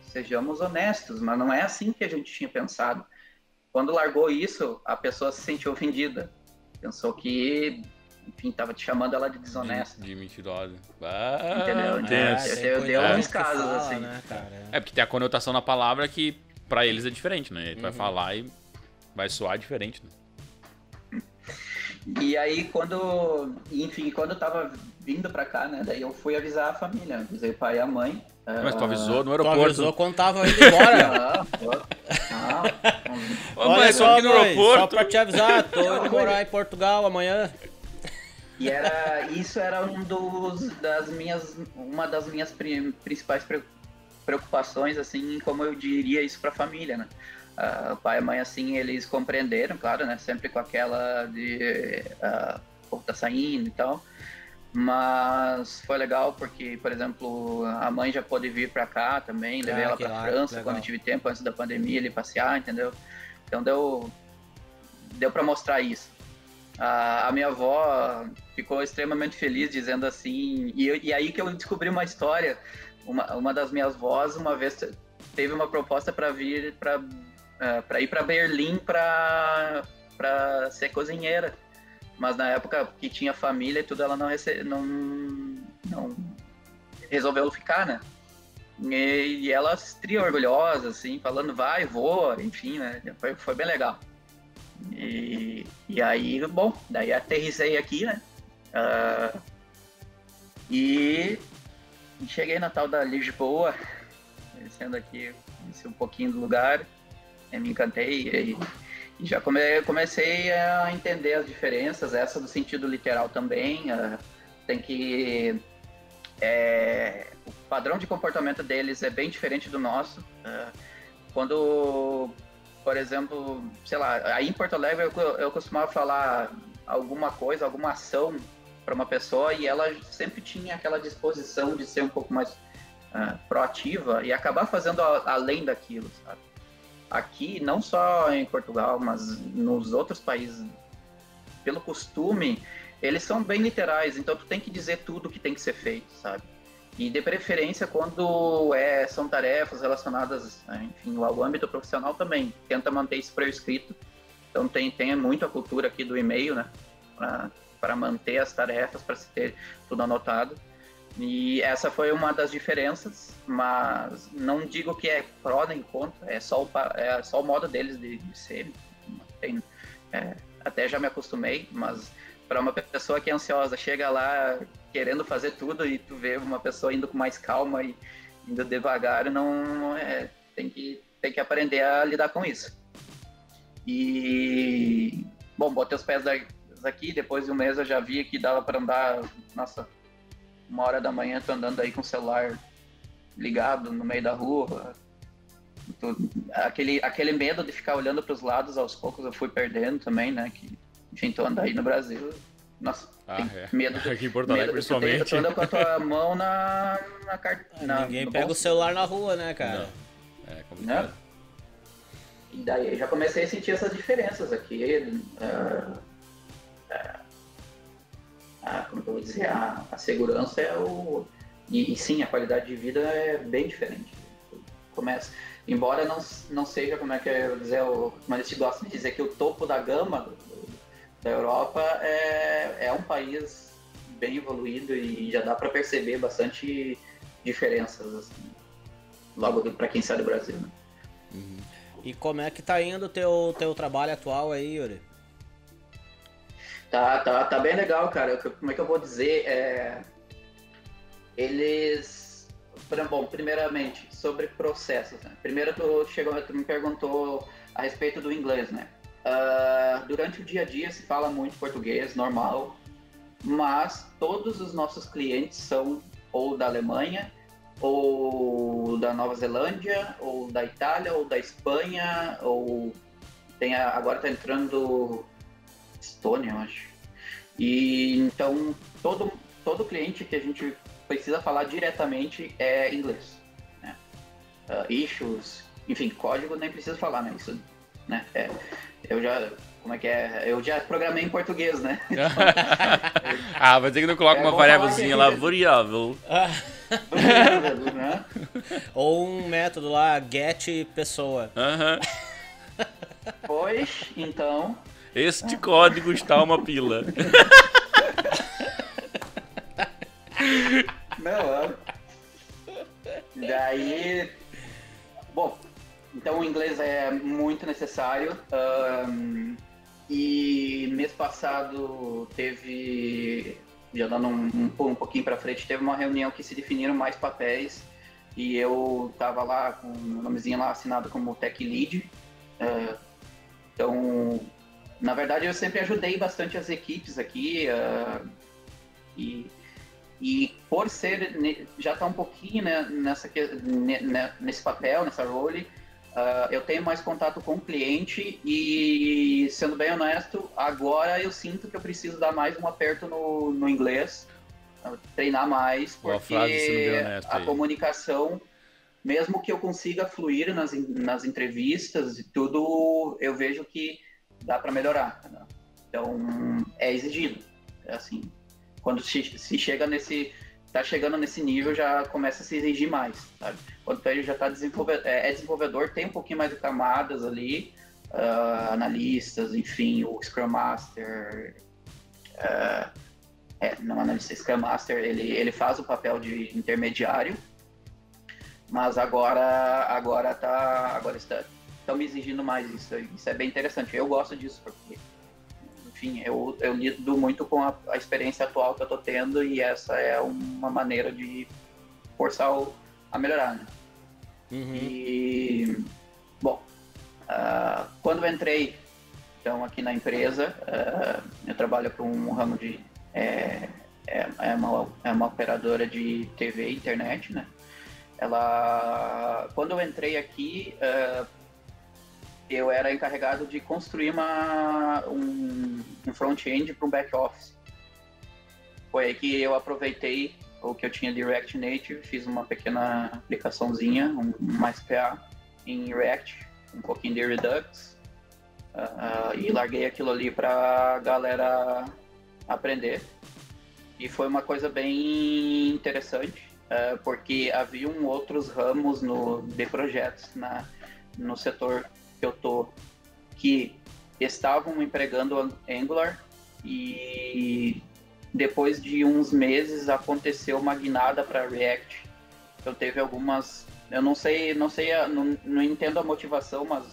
sejamos honestos, mas não é assim que a gente tinha pensado. Quando largou isso, a pessoa se sentiu ofendida, pensou que, enfim, estava te chamando ela de desonesta. De mentirosa. Entendeu? Tenso. Eu dei alguns que casos, fala, assim. né, cara? É porque tem a conotação na palavra que pra eles é diferente, né? Ele vai falar e vai soar diferente, né? E aí, quando eu tava vindo pra cá, né, daí eu fui avisar a família, avisei o pai e a mãe. Mas tu avisou no Tu aeroporto. avisou quando tava indo embora. Ô, mãe, só aqui no mãe, aeroporto. só pra te avisar, tô indo morar em Portugal amanhã. Isso era uma das minhas principais preocupações, assim, como eu diria isso pra família, né? O pai e a mãe, assim, eles compreenderam, claro, né? Sempre com aquela de tá saindo e tal. Mas foi legal porque, por exemplo, a mãe já pôde vir pra cá também, levei ela pra França legal. quando eu tive tempo, antes da pandemia, ele passear, entendeu? Então deu pra mostrar isso. A minha avó ficou extremamente feliz dizendo assim, e aí que eu descobri uma história. Uma das minhas avós, uma vez, teve uma proposta para vir para ir para Berlim para ser cozinheira, mas na época que tinha família e tudo, ela não resolveu ficar, né? E ela estria orgulhosa, assim, falando vai, voa, enfim, né? Foi bem legal. E aí, bom, daí aterrissei aqui, né? E cheguei na tal da Lisboa, conhecendo aqui, conheci um pouquinho do lugar, me encantei e já comecei a entender as diferenças, essa do sentido literal também. Tem que... o padrão de comportamento deles é bem diferente do nosso. Quando, por exemplo, sei lá, aí em Porto Alegre eu costumava falar alguma coisa, alguma ação para uma pessoa e ela sempre tinha aquela disposição de ser um pouco mais proativa e acabar fazendo além daquilo, sabe? Aqui, não só em Portugal, mas nos outros países, pelo costume, eles são bem literais, então tu tem que dizer tudo que tem que ser feito, sabe? E de preferência quando são tarefas relacionadas, enfim, ao âmbito profissional também, tenta manter isso por escrito. Então tem muito a cultura aqui do e-mail, né? Para manter as tarefas, para se ter tudo anotado. E essa foi uma das diferenças, mas não digo que é pró nem contra, é só o modo deles de ser. Até já me acostumei, mas para uma pessoa que é ansiosa, chega lá querendo fazer tudo e tu vê uma pessoa indo com mais calma e indo devagar, tem que aprender a lidar com isso. E, bom, botei os pés aqui, depois de um mês eu já vi que dava para andar, nossa, 1h da manhã tô andando aí com o celular ligado no meio da rua. Aquele medo de ficar olhando para os lados, aos poucos eu fui perdendo também, né? Que, enfim, tô andando aí no Brasil, Nossa, Ah, tem é. medo. Aqui em Porto Alegre, medo tu ter- principalmente. Tu anda com a tua mão na Ninguém no pega o bolso, celular na rua, né, cara? É né? complicado. E daí eu já comecei a sentir essas diferenças aqui. Como que eu vou dizer? A segurança é o... E sim, a qualidade de vida é bem diferente. Começa, embora não seja, como é que eu vou dizer, como a gente gosta de dizer, que o topo da gama da Europa é um país bem evoluído e já dá para perceber bastante diferenças, assim, logo para quem sai do Brasil, né? E como é que tá indo o teu trabalho atual aí, Yuri? Tá bem legal, cara. Como é que eu vou dizer? Eles... Bom, primeiramente, sobre processos, né? Primeiro tu me perguntou a respeito do inglês, né? Durante o dia a dia se fala muito português, normal, mas todos os nossos clientes são ou da Alemanha, ou da Nova Zelândia, ou da Itália, ou da Espanha, ou agora está entrando Estônia, eu acho. E então todo cliente que a gente precisa falar diretamente é inglês, né? Issues, enfim, código nem preciso falar, né? Isso, né? Eu já programei em português, né? Vai dizer que não coloca uma variávelzinha lá, variável. Né? Ou um método lá, get pessoa. Pois, então... Este código está uma pila. Não, daí... Bom, então o inglês é muito necessário. E mês passado teve, já dando um pouquinho para frente, teve uma reunião que se definiram mais papéis e eu tava lá com o meu nomezinho lá assinado como Tech Lead. Então, na verdade, eu sempre ajudei bastante as equipes aqui e por ser, já tá um pouquinho, né, nesse papel, nessa role, eu tenho mais contato com o cliente e, sendo bem honesto, agora eu sinto que eu preciso dar mais um aperto no inglês, treinar mais, porque a comunicação, mesmo que eu consiga fluir nas entrevistas e tudo, eu vejo que dá para melhorar, né? Então, é exigido, assim, quando se chega tá chegando nesse nível, já começa a se exigir mais, sabe? Quando ele já tá desenvolvedor, tem um pouquinho mais de camadas ali, analistas, enfim, o Scrum Master, não analista, Scrum Master, ele faz o papel de intermediário, mas agora estão me exigindo mais isso é bem interessante, eu gosto disso, porque enfim, eu lido muito com a experiência atual que eu tô tendo e essa é uma maneira de forçar a melhorar, né? E, bom, quando eu entrei, então, aqui na empresa, eu trabalho com um ramo de... É uma operadora de TV e internet, né? Quando eu entrei aqui... eu era encarregado de construir um front-end para um back-office. Foi aí que eu aproveitei o que eu tinha de React Native, fiz uma pequena aplicaçãozinha, uma SPA em React, um pouquinho de Redux, e larguei aquilo ali para a galera aprender. E foi uma coisa bem interessante, porque haviam outros ramos de projetos no setor que eu tô, que estavam empregando Angular e depois de uns meses aconteceu uma guinada para React. Então teve algumas, eu não entendo a motivação, mas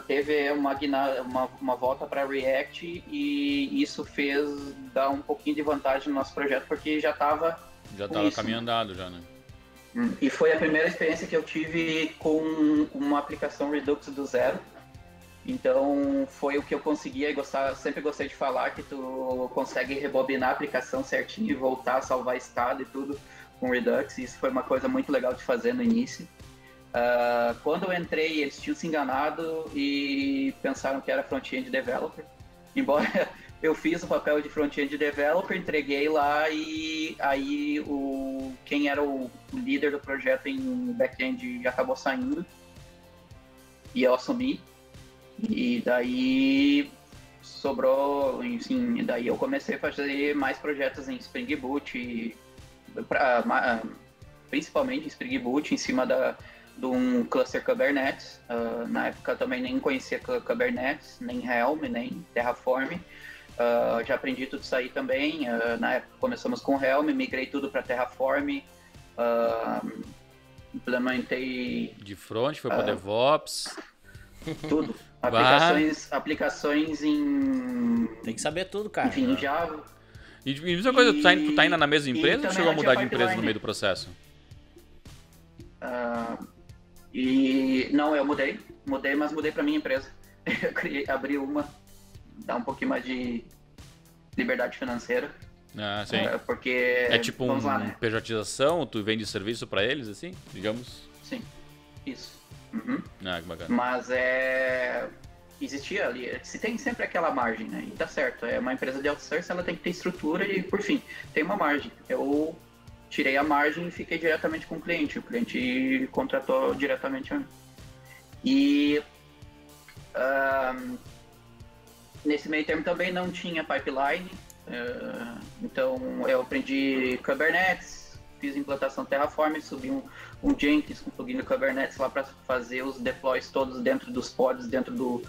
teve uma guinada, uma volta para React e isso fez dar um pouquinho de vantagem no nosso projeto, porque já estava caminho andado já, né? E foi a primeira experiência que eu tive com uma aplicação Redux do zero. Então foi o que eu conseguia gostar, sempre gostei de falar, que tu consegue rebobinar a aplicação certinho e voltar, salvar estado e tudo com Redux. Isso foi uma coisa muito legal de fazer no início. Quando eu entrei, eles tinham se enganado e pensaram que era front-end developer. embora eu fiz o papel de front-end developer, entreguei lá e aí quem era o líder do projeto em back-end acabou saindo e eu assumi. E daí sobrou, enfim, daí eu comecei a fazer mais projetos em Spring Boot, principalmente em Spring Boot, em cima de um cluster Kubernetes. Na época eu também nem conhecia Kubernetes, nem Helm, nem Terraform. Já aprendi tudo isso aí também. Na época começamos com Helm, migrei tudo para Terraform. Implementei... De front, foi para DevOps. Tudo. Aplicações em... Tem que saber tudo, cara. Enfim, em Java. E diz uma coisa, tu tá ainda na mesma empresa ou chegou a mudar de empresa no meio do processo? Não, eu mudei, mas mudei para minha empresa. Eu abri uma, dá um pouquinho mais de liberdade financeira. Ah, sim. Porque, é tipo vamos uma lá, né? PJização, tu vende serviço para eles, assim, digamos? Sim, isso. Uhum. Ah, que bacana. Mas existia ali, se tem sempre aquela margem, né? E tá certo, é uma empresa de outsourcing, ela tem que ter estrutura e, por fim, tem uma margem. Eu tirei a margem e fiquei diretamente com o cliente contratou diretamente a mim. E nesse meio termo também não tinha pipeline, então eu aprendi Kubernetes, fiz implantação Terraform, subi um Jenkins com plugin do Kubernetes lá para fazer os deploys todos dentro dos pods, dentro do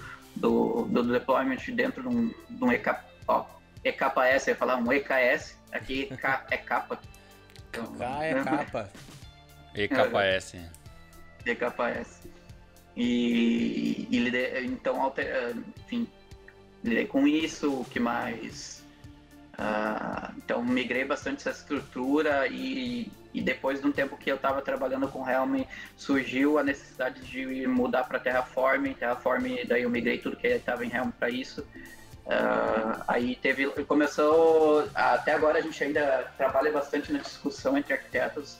deployment, dentro de um EKS, eu ia falar um EKS, aqui é capa. K é capa. EKS. EKS. E lidei, então, enfim, lidei com isso, o que mais? Então, migrei bastante essa estrutura e depois de um tempo que eu estava trabalhando com Helm, surgiu a necessidade de mudar para Terraform, daí eu migrei tudo que estava em Helm para isso. Aí começou, até agora a gente ainda trabalha bastante na discussão entre arquitetos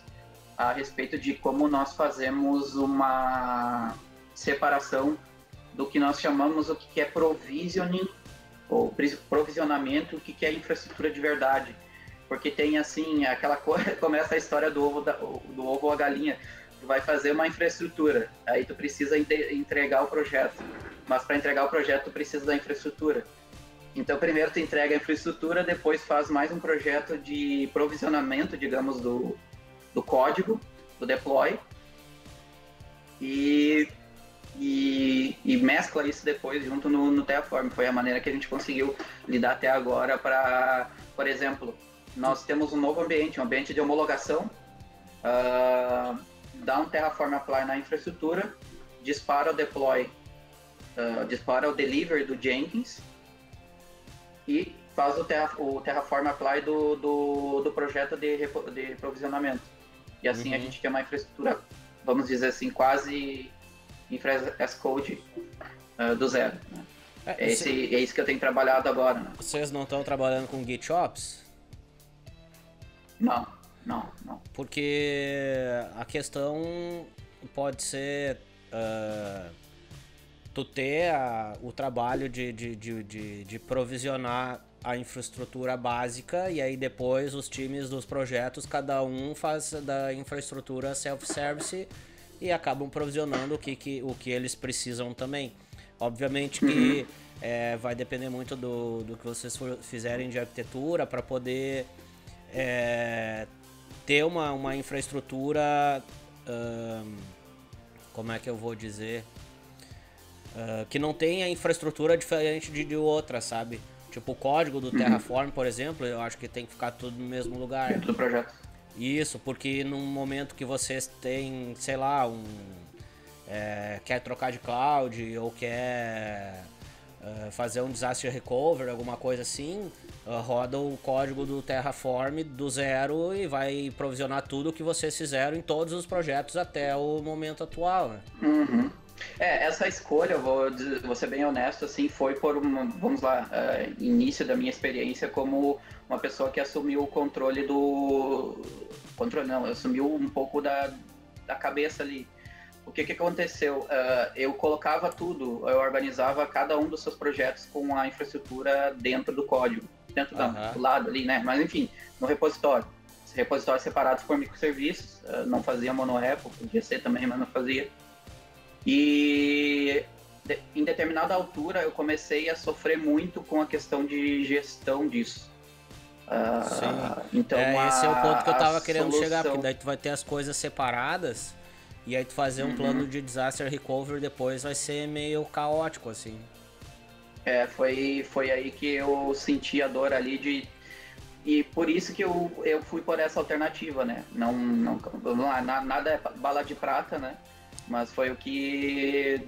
a respeito de como nós fazemos uma separação do que nós chamamos o que é provisioning, ou provisionamento, o que é infraestrutura de verdade. Porque tem assim, aquela coisa, começa a história do ovo ou a galinha. Tu vai fazer uma infraestrutura, aí tu precisa entregar o projeto, mas para entregar o projeto tu precisa da infraestrutura. Então primeiro tu entrega a infraestrutura, depois faz mais um projeto de provisionamento, digamos, do código, do deploy, e mescla isso depois junto no Terraform. Foi a maneira que a gente conseguiu lidar até agora para, por exemplo, nós temos um novo ambiente, um ambiente de homologação, dá um Terraform Apply na infraestrutura, dispara o deploy, dispara o delivery do Jenkins e faz o Terraform Apply do projeto de provisionamento. E assim a gente tem uma infraestrutura, vamos dizer assim, quase infra as code do zero. Né? É isso que eu tenho trabalhado agora. Né? Vocês não estão trabalhando com GitOps? Não. Porque a questão pode ser tu ter o trabalho de provisionar a infraestrutura básica e aí depois os times dos projetos, cada um faz da infraestrutura self-service e acabam provisionando o que eles precisam também. Obviamente que vai depender muito do que vocês fizerem de arquitetura para poder ter uma infraestrutura, como é que eu vou dizer, que não tenha infraestrutura diferente de outra, sabe? Tipo o código do Terraform, por exemplo, eu acho que tem que ficar tudo no mesmo lugar. Dentro do projeto. Isso, porque num momento que vocês têm, sei lá, quer trocar de cloud ou quer fazer um disaster recovery, alguma coisa assim, roda o código do Terraform do zero e vai provisionar tudo o que vocês fizeram em todos os projetos até o momento atual, né? Uhum. Essa escolha, eu vou ser bem honesto, assim, foi por início da minha experiência como uma pessoa que assumiu o assumiu um pouco da cabeça ali, o que aconteceu? Eu colocava tudo, eu organizava cada um dos seus projetos com a infraestrutura dentro do código, dentro do lado ali, né? Mas enfim, no repositório. Repositórios separados por microserviços, não fazia monorepo, podia ser também, mas não fazia. E em determinada altura eu comecei a sofrer muito com a questão de gestão disso. Então, esse é o ponto que eu tava querendo chegar, porque daí tu vai ter as coisas separadas e aí tu fazer um plano de disaster recovery depois vai ser meio caótico, assim. Foi aí que eu senti a dor ali e por isso que eu fui por essa alternativa, né? Não, nada é bala de prata, né? Mas foi o que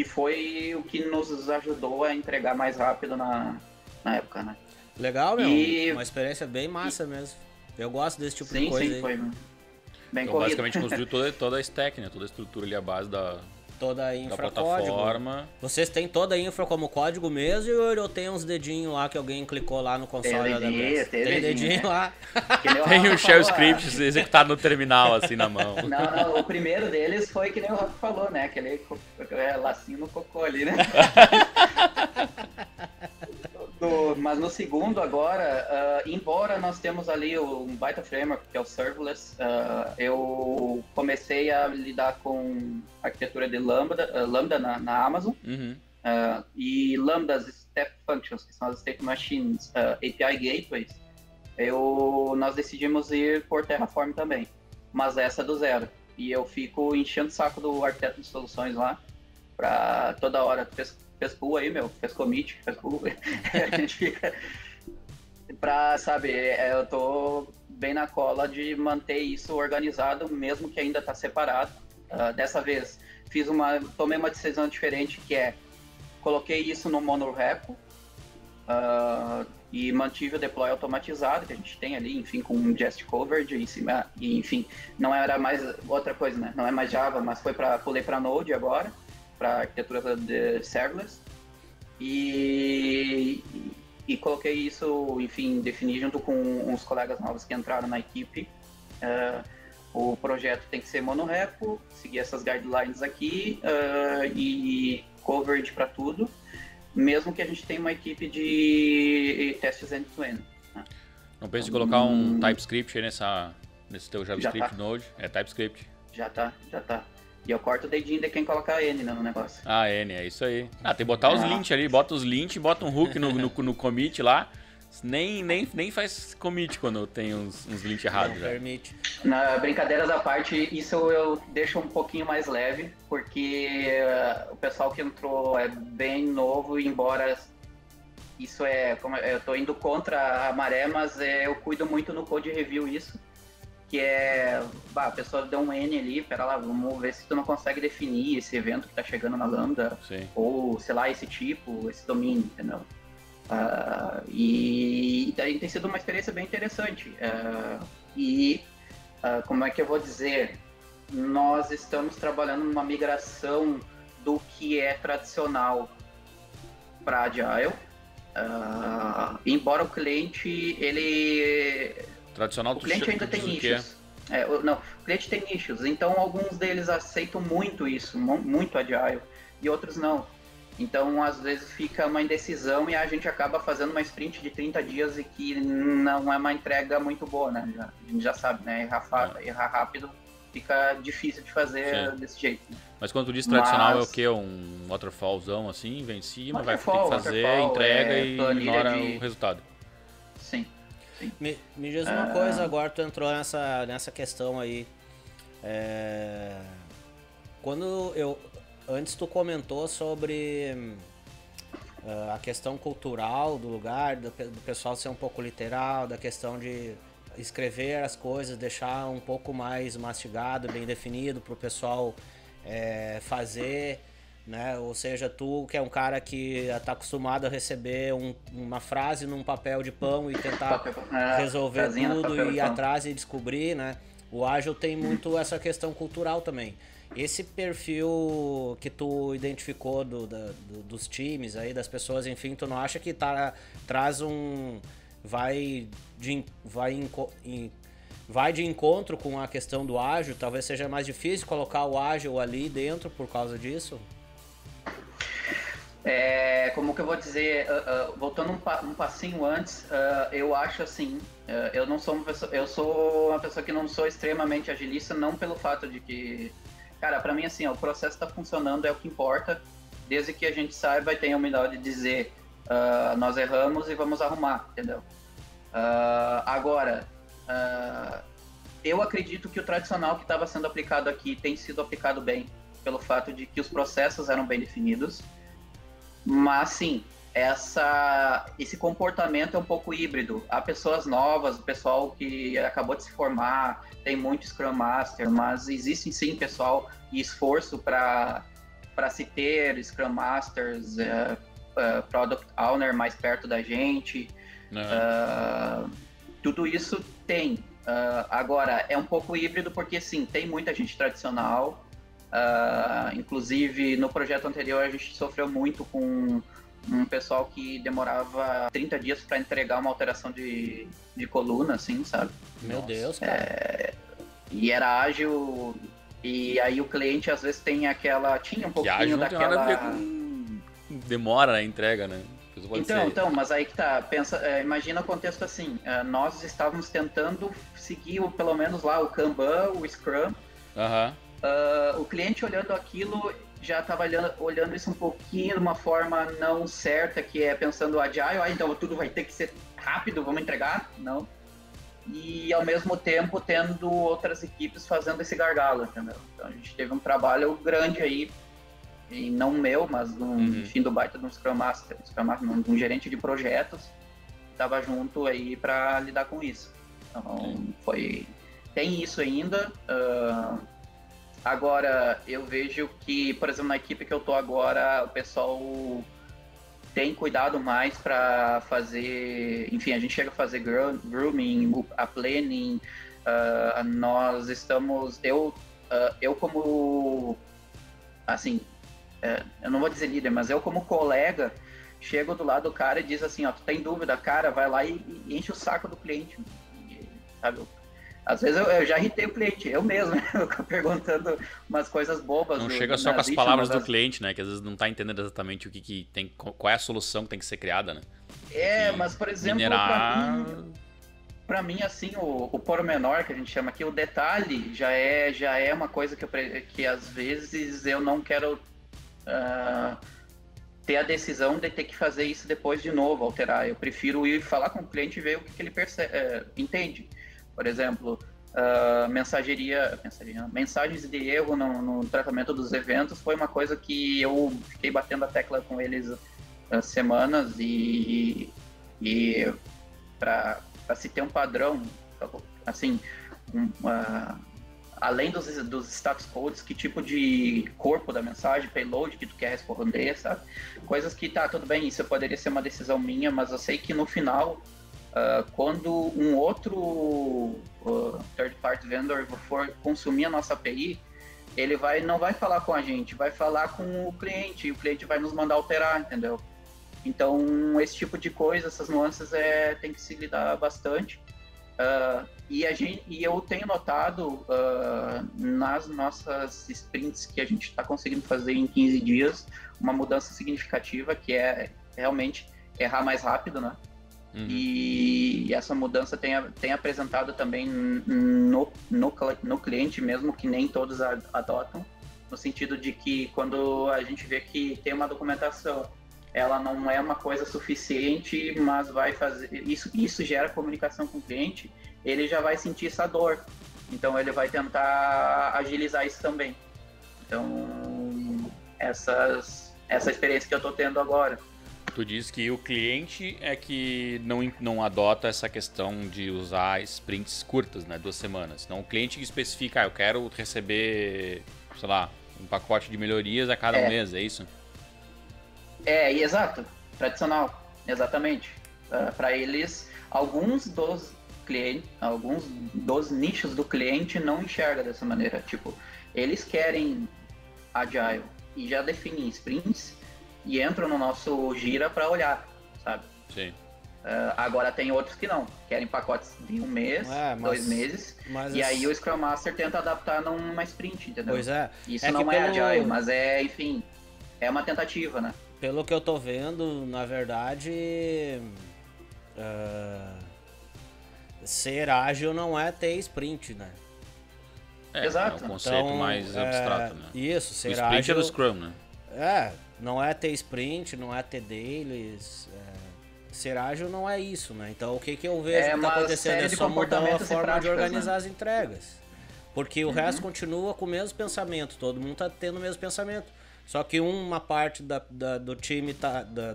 foi o que nos ajudou a entregar mais rápido na época, né? Legal, meu. Uma experiência bem massa mesmo. Eu gosto desse tipo de coisa. Sim, foi bem então, corrido. basicamente construiu toda a stack, né? Toda a estrutura ali, a base da infra plataforma. Código. Vocês têm toda a infra como código mesmo ou eu tenho uns dedinhos lá que alguém clicou lá no console da AWS? Tem dedinho lá. Tem o shell script executado no terminal, assim, na mão. Não, o primeiro deles foi que nem o Rafa falou, né? Aquele lacinho no cocô ali, né? Mas no segundo agora, embora nós temos ali um baita framework, que é o serverless, eu comecei a lidar com arquitetura de Lambda na Amazon, e Lambdas Step Functions, que são as State Machines, API Gateways, nós decidimos ir por Terraform também, mas essa do zero. E eu fico enchendo o saco do arquiteto de soluções lá, pra toda hora fez pull aí, fez commit, fez pull. A gente fica sabe, eu tô bem na cola de manter isso organizado, mesmo que ainda tá separado. Dessa vez, tomei uma decisão diferente, que coloquei isso no monorepo e mantive o deploy automatizado, que a gente tem ali, enfim, com um jest coverage em cima, e enfim, não era mais outra coisa, né? Não é mais Java, mas pulei para Node agora, para arquitetura de serverless, e coloquei isso, enfim, defini junto com uns colegas novos que entraram na equipe. O projeto tem que ser monorepo, seguir essas guidelines aqui, e coverage para tudo, mesmo que a gente tenha uma equipe de testes end-to-end. Não pense em colocar um TypeScript aí nesse teu JavaScript Node? É TypeScript. Já tá. E eu corto o dedinho de quem coloca N no negócio. N, é isso aí. Tem que botar os lints ali, bota um hook no commit lá. Nem faz commit quando tem uns lints errados. Não permite. Brincadeiras à parte, isso eu deixo um pouquinho mais leve, porque o pessoal que entrou é bem novo, embora isso eu tô indo contra a maré, mas eu cuido muito no code review isso. Que a pessoa deu um N ali, pera lá, vamos ver se tu não consegue definir esse evento que tá chegando na Lambda, ou, sei lá, esse tipo, esse domínio, entendeu? E daí tem sido uma experiência bem interessante. Como é que eu vou dizer? Nós estamos trabalhando numa migração do que é tradicional para Agile, embora o cliente, tradicional, o cliente ainda tem nichos. O cliente tem nichos, então alguns deles aceitam muito isso, muito Agile, e outros não. Então, às vezes, fica uma indecisão e a gente acaba fazendo uma sprint de 30 dias e que não é uma entrega muito boa, né? A gente já sabe, né? Errar rápido fica difícil de fazer desse jeito. Mas quando tu diz tradicional, é o quê? Um waterfallzão assim, vem em cima, vai ter que fazer, entrega e ignora o resultado. Sim. Me diz uma coisa, agora tu entrou nessa questão aí. Antes tu comentou sobre a questão cultural do lugar, do pessoal ser um pouco literal, da questão de escrever as coisas, deixar um pouco mais mastigado, bem definido para o pessoal fazer, né? Ou seja, tu que é um cara que está acostumado a receber uma frase num papel de pão e tentar resolver tudo e ir atrás e descobrir, né? O Agile tem muito essa questão cultural também. Esse perfil que tu identificou dos times aí, das pessoas, enfim, tu não acha que traz vai de encontro com a questão do ágil? Talvez seja mais difícil colocar o ágil ali dentro por causa disso? Como que eu vou dizer, voltando um passinho antes, eu acho assim, eu não sou uma pessoa, eu sou uma pessoa que não sou extremamente agilista, não pelo fato de que, cara, pra mim assim, o processo tá funcionando, é o que importa, desde que a gente saiba e tenha a humildade de dizer, nós erramos e vamos arrumar, entendeu? Agora, eu acredito que o tradicional que estava sendo aplicado aqui tem sido aplicado bem, pelo fato de que os processos eram bem definidos. Mas sim, esse comportamento é um pouco híbrido. Há pessoas novas, o pessoal que acabou de se formar, tem muito Scrum Master, mas existe sim pessoal e esforço para se ter Scrum Masters, Product Owner mais perto da gente. Tudo isso tem. Agora, é um pouco híbrido porque sim, tem muita gente tradicional. Inclusive no projeto anterior a gente sofreu muito com um pessoal que demorava 30 dias para entregar uma alteração de coluna, assim, sabe? Meu Deus, cara. E era ágil, e aí o cliente às vezes tinha um pouquinho ágil não daquela... tem nada a ver com demora na entrega, né? Então, mas aí que tá, imagina o contexto assim, nós estávamos tentando seguir pelo menos lá o Kanban, o Scrum. O cliente olhando aquilo já estava olhando isso um pouquinho de uma forma não certa, que é pensando agile, então tudo vai ter que ser rápido, vamos entregar? Não. E ao mesmo tempo tendo outras equipes fazendo esse gargalo, entendeu? Então a gente teve um trabalho grande aí, e não meu, mas enfim, do baita de um Scrum Master, de um gerente de projetos, que estava junto aí para lidar com isso. Então tem isso ainda. Agora, eu vejo que, por exemplo, na equipe que eu tô agora, o pessoal tem cuidado mais para fazer... Enfim, a gente chega a fazer grooming, a planning, nós estamos... Eu como... Assim, eu não vou dizer líder, mas eu como colega, chego do lado do cara e diz assim, tu tem dúvida, cara, vai lá e enche o saco do cliente, sabe? Às vezes eu já irritei o cliente, eu mesmo, perguntando umas coisas bobas. Não chega só com as palavras do cliente, né? Que às vezes não tá entendendo exatamente o que tem, qual é a solução que tem que ser criada, né? Mas por exemplo, pra mim, assim, o pormenor que a gente chama aqui, o detalhe, já é uma coisa que às vezes eu não quero ter a decisão de ter que fazer isso depois de novo, alterar. Eu prefiro ir falar com o cliente e ver o que ele entende. Por exemplo, mensagens de erro no tratamento dos eventos foi uma coisa que eu fiquei batendo a tecla com eles semanas e para se ter um padrão, assim, além dos status codes, que tipo de corpo da mensagem, payload que tu quer responder, sabe? Coisas que, tudo bem, isso poderia ser uma decisão minha, mas eu sei que no final... quando um outro third-party vendor for consumir a nossa API, ele não vai falar com a gente, vai falar com o cliente, e o cliente vai nos mandar alterar, entendeu? Então, esse tipo de coisa, essas nuances tem que se lidar bastante. E eu tenho notado nas nossas sprints que a gente está conseguindo fazer em 15 dias, uma mudança significativa, que é realmente errar mais rápido, né? E essa mudança tem apresentado também no cliente, mesmo que nem todos adotam, no sentido de que quando a gente vê que tem uma documentação, ela não é uma coisa suficiente, mas vai fazer isso gera comunicação com o cliente, ele já vai sentir essa dor, então ele vai tentar agilizar isso também. Então essa experiência que eu estou tendo agora. Tu diz que o cliente é que não adota essa questão de usar sprints curtas, né? 2 semanas. Não, o cliente que especifica, eu quero receber, sei lá, um pacote de melhorias a cada mês, é isso? Exato. Tradicional, exatamente. Para eles, alguns dos nichos do cliente não enxergam dessa maneira. Tipo, eles querem Agile e já definem sprints, e entram no nosso Gira para olhar, sabe? Sim. Agora tem outros que não, querem pacotes de 1 mês, 2 meses, e aí o Scrum Master tenta adaptar numa sprint, entendeu? Pois é. Isso não é Agile, mas enfim, é uma tentativa, né? Pelo que eu tô vendo, na verdade, ser ágil não é ter sprint, né? Exato. É um conceito mais abstrato, né? Isso, ser o sprint ágil... é do Scrum, né? Não é ter sprint, não é ter dailies... Ser ágil não é isso, né? Então o que eu vejo que tá acontecendo é só mudar a forma de organizar as entregas. Porque o resto continua com o mesmo pensamento, todo mundo tá tendo o mesmo pensamento. Só que uma parte do time,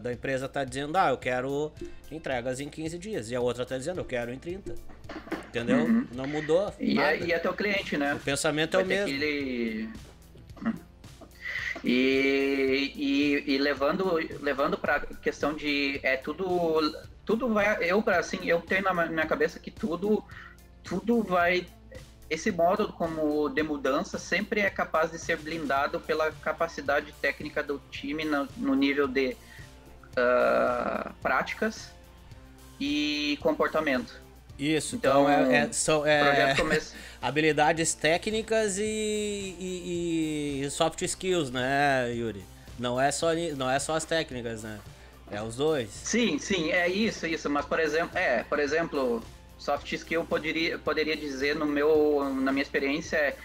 da empresa tá dizendo, eu quero entregas em 15 dias. E a outra tá dizendo, eu quero em 30. Entendeu? Não mudou nada. E é teu cliente, né? O pensamento é o mesmo. E levando para questão de tudo vai, eu tenho na minha cabeça que tudo vai, esse modo como de mudança sempre é capaz de ser blindado pela capacidade técnica do time no nível de práticas e comportamento. Isso, então são habilidades técnicas e soft skills, né, Yuri? Não é só as técnicas, né? É os dois. Sim, é isso. Mas, por exemplo, soft skill poderia dizer na minha experiência,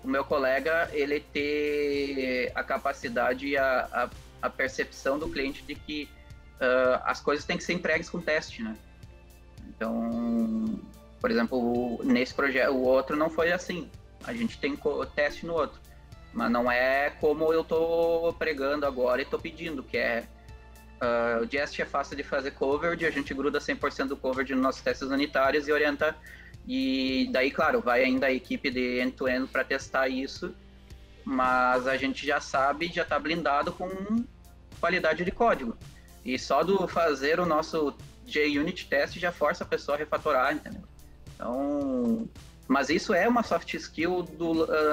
o meu colega, ele ter a capacidade e a percepção do cliente de que as coisas têm que ser entregues com teste, né? Então, por exemplo, nesse projeto, o outro não foi assim. A gente tem teste no outro. Mas não é como eu tô pregando agora e tô pedindo, que o Jest é fácil de fazer coverage, a gente gruda 100% do coverage nos nossos testes unitários e orienta. E daí, claro, vai ainda a equipe de end-to-end para testar isso, mas a gente já sabe, já tá blindado com qualidade de código. E só do fazer o nosso JUnit test já força a pessoa a refatorar, entendeu? Então, mas isso é uma soft skill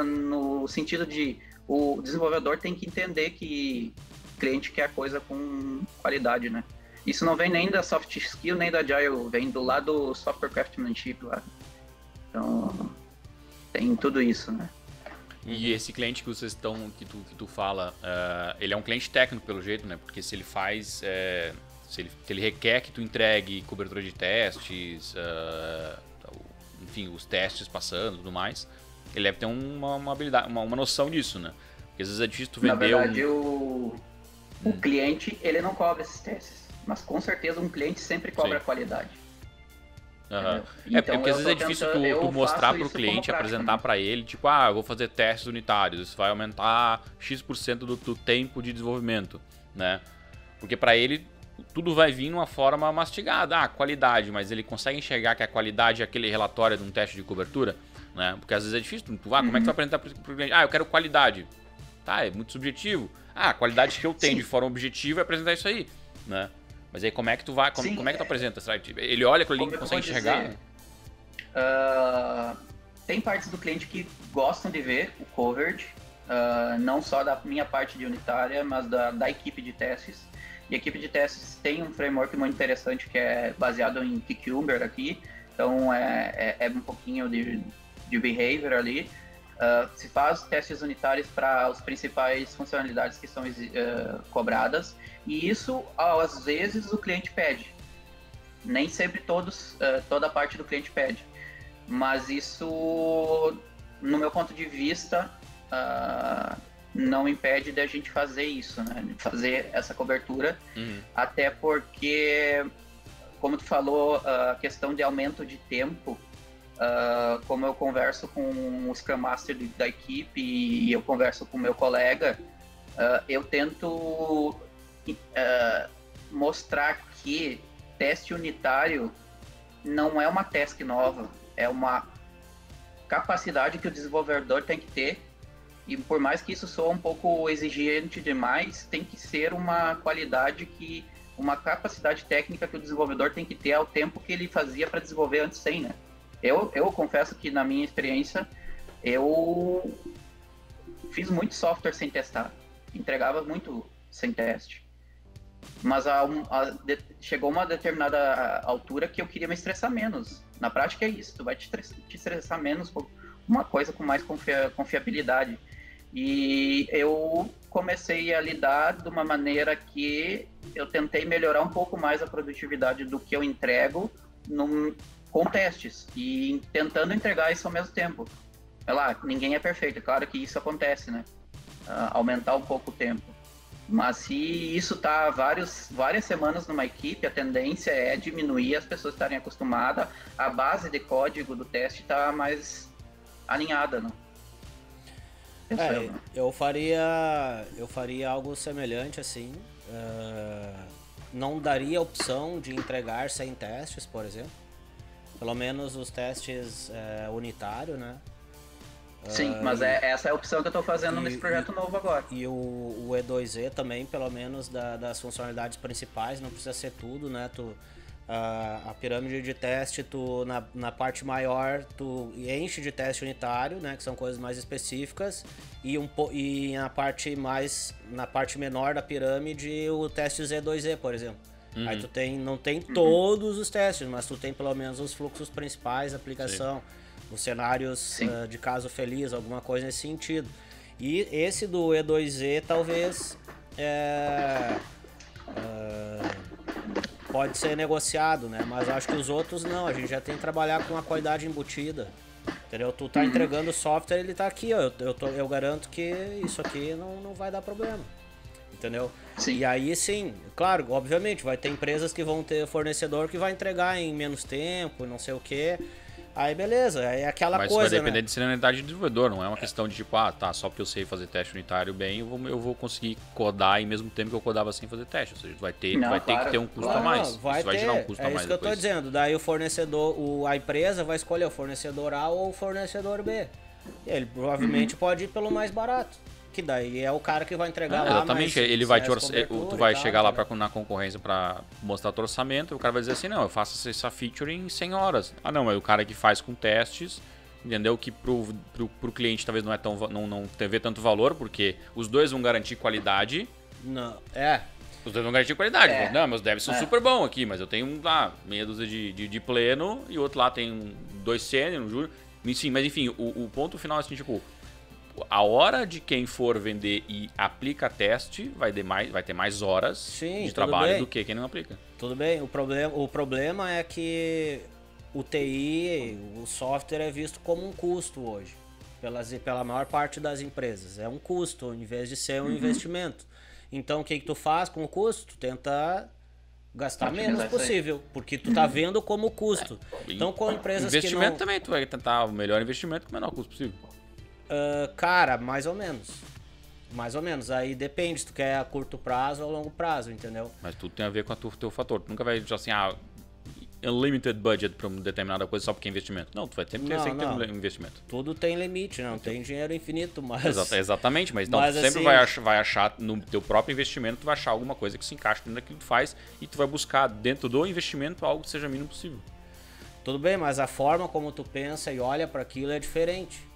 no sentido de o desenvolvedor tem que entender que o cliente quer coisa com qualidade, né? Isso não vem nem da soft skill, nem da Agile, vem do lado do software craftsmanship lá. Então, tem tudo isso, né? E esse cliente que vocês estão, que tu fala, ele é um cliente técnico pelo jeito, né? Porque se ele faz... Se ele requer que tu entregue cobertura de testes, enfim, os testes passando e tudo mais, ele deve ter uma habilidade, uma noção disso, né? Porque às vezes é difícil tu vender. Na verdade, o cliente, ele não cobra esses testes, mas com certeza um cliente sempre cobra a qualidade. Então, porque às vezes é difícil tu mostrar para o cliente, apresentar para ele, tipo, eu vou fazer testes unitários, isso vai aumentar X% do tempo de desenvolvimento, né? Porque para ele tudo vai vir numa forma mastigada, qualidade, mas ele consegue enxergar que a qualidade é aquele relatório de um teste de cobertura, né? Porque às vezes é difícil, como é que tu vai apresentar para o cliente? Eu quero qualidade. Tá, é muito subjetivo. A qualidade que eu tenho de forma objetiva é apresentar isso aí, né? Mas aí como é que tu vai, como é que tu apresenta? Ele olha aquilo ali e consegue enxergar? Tem partes do cliente que gostam de ver o coverage, não só da minha parte de unitária, mas da equipe de testes. E a equipe de testes tem um framework muito interessante que é baseado em Cucumber aqui, então é um pouquinho de behavior ali. Se faz testes unitários para as principais funcionalidades que são cobradas, e isso às vezes o cliente pede. Nem sempre toda a parte do cliente pede, mas isso, no meu ponto de vista, não impede da gente fazer isso, né? Fazer essa cobertura, até porque, como tu falou, a questão de aumento de tempo, como eu converso com o Scrum Master da equipe e eu converso com o meu colega, eu tento mostrar que teste unitário não é uma task nova, é uma capacidade que o desenvolvedor tem que ter. E por mais que isso soe um pouco exigente demais, tem que ser uma qualidade uma capacidade técnica que o desenvolvedor tem que ter ao tempo que ele fazia para desenvolver antes sem, né? Eu confesso que na minha experiência, eu fiz muito software sem testar, entregava muito sem teste. mas chegou uma determinada altura que eu queria me estressar menos. Na prática é isso, tu vai te estressar menos por uma coisa com mais confiabilidade. E eu comecei a lidar de uma maneira que eu tentei melhorar um pouco mais a produtividade do que eu entrego com testes e tentando entregar isso ao mesmo tempo. É lá, ninguém é perfeito, é claro que isso acontece, né? Aumentar um pouco o tempo. Mas se isso tá várias semanas numa equipe, a tendência é diminuir, as pessoas estarem acostumadas, a base de código do teste tá mais alinhada, né? Eu faria algo semelhante assim. Não daria opção de entregar sem testes, por exemplo. Pelo menos os testes unitários, né? Sim, mas essa é a opção que eu estou fazendo nesse projeto novo agora. E o E2E também, pelo menos das funcionalidades principais, não precisa ser tudo, né? A pirâmide de teste, na parte maior, tu enche de teste unitário, né? Que são coisas mais específicas. E na parte menor da pirâmide, o teste Z2E, por exemplo. Aí tu não tem todos os testes, mas tu tem pelo menos os fluxos principais da aplicação. Sim. Os cenários de caso feliz, alguma coisa nesse sentido. E esse do E2E talvez pode ser negociado, né? Mas acho que os outros não, a gente já tem que trabalhar com a qualidade embutida. Entendeu? Tu tá entregando o software, ele tá aqui, ó. Eu garanto que isso aqui não vai dar problema. Entendeu? Sim. E aí sim, claro, obviamente, vai ter empresas que vão ter fornecedor que vai entregar em menos tempo, não sei o quê. Aí beleza, é aquela coisa, Mas vai depender né? de senioridade do desenvolvedor, não é uma questão de tipo, só porque eu sei fazer teste unitário bem, eu vou conseguir codar em mesmo tempo que eu codava sem fazer teste. Ou seja, vai ter que ter um custo a mais. Isso vai gerar um custo a mais. É isso que eu tô dizendo. Daí o fornecedor, a empresa vai escolher o fornecedor A ou o fornecedor B. E ele provavelmente pode ir pelo mais barato. Que daí é o cara que vai entregar lá. Exatamente, ele vai tu vai chegar lá na concorrência para mostrar teu orçamento, e o cara vai dizer assim, não, eu faço essa feature em 100 horas. Ah não, mas o cara que faz com testes, entendeu? Que pro cliente talvez não vê tanto valor, porque os dois vão garantir qualidade. Não, Os dois vão garantir qualidade. Não, meus devs são super bons aqui, mas eu tenho meia dúzia de pleno e o outro lá tem 2 sênior, um júnior. Mas enfim, o ponto final é assim, tipo, a hora de quem for vender e aplica teste vai ter mais horas de trabalho do que quem não aplica. Tudo bem, o problema é que o TI, o software é visto como um custo hoje, pela maior parte das empresas. É um custo, em vez de ser um investimento. Então o que tu faz com o custo? Tu tenta gastar menos possível, porque tu tá vendo como custo. Então com empresas investimento que também, tu vai tentar o melhor investimento com o menor custo possível. Cara, mais ou menos. Mais ou menos. Aí depende se tu quer a curto prazo ou a longo prazo, entendeu? Mas tudo tem a ver com o teu fator. Tu nunca vai dizer assim, unlimited budget para uma determinada coisa só porque é investimento. Não, tu vai sempre ter um investimento. Tudo tem limite, não tem dinheiro infinito, mas... Exatamente, mas então tu sempre assim, vai achar no teu próprio investimento, tu vai achar alguma coisa que se encaixe dentro daquilo que tu faz e tu vai buscar dentro do investimento algo que seja o mínimo possível. Tudo bem, mas a forma como tu pensa e olha para aquilo é diferente.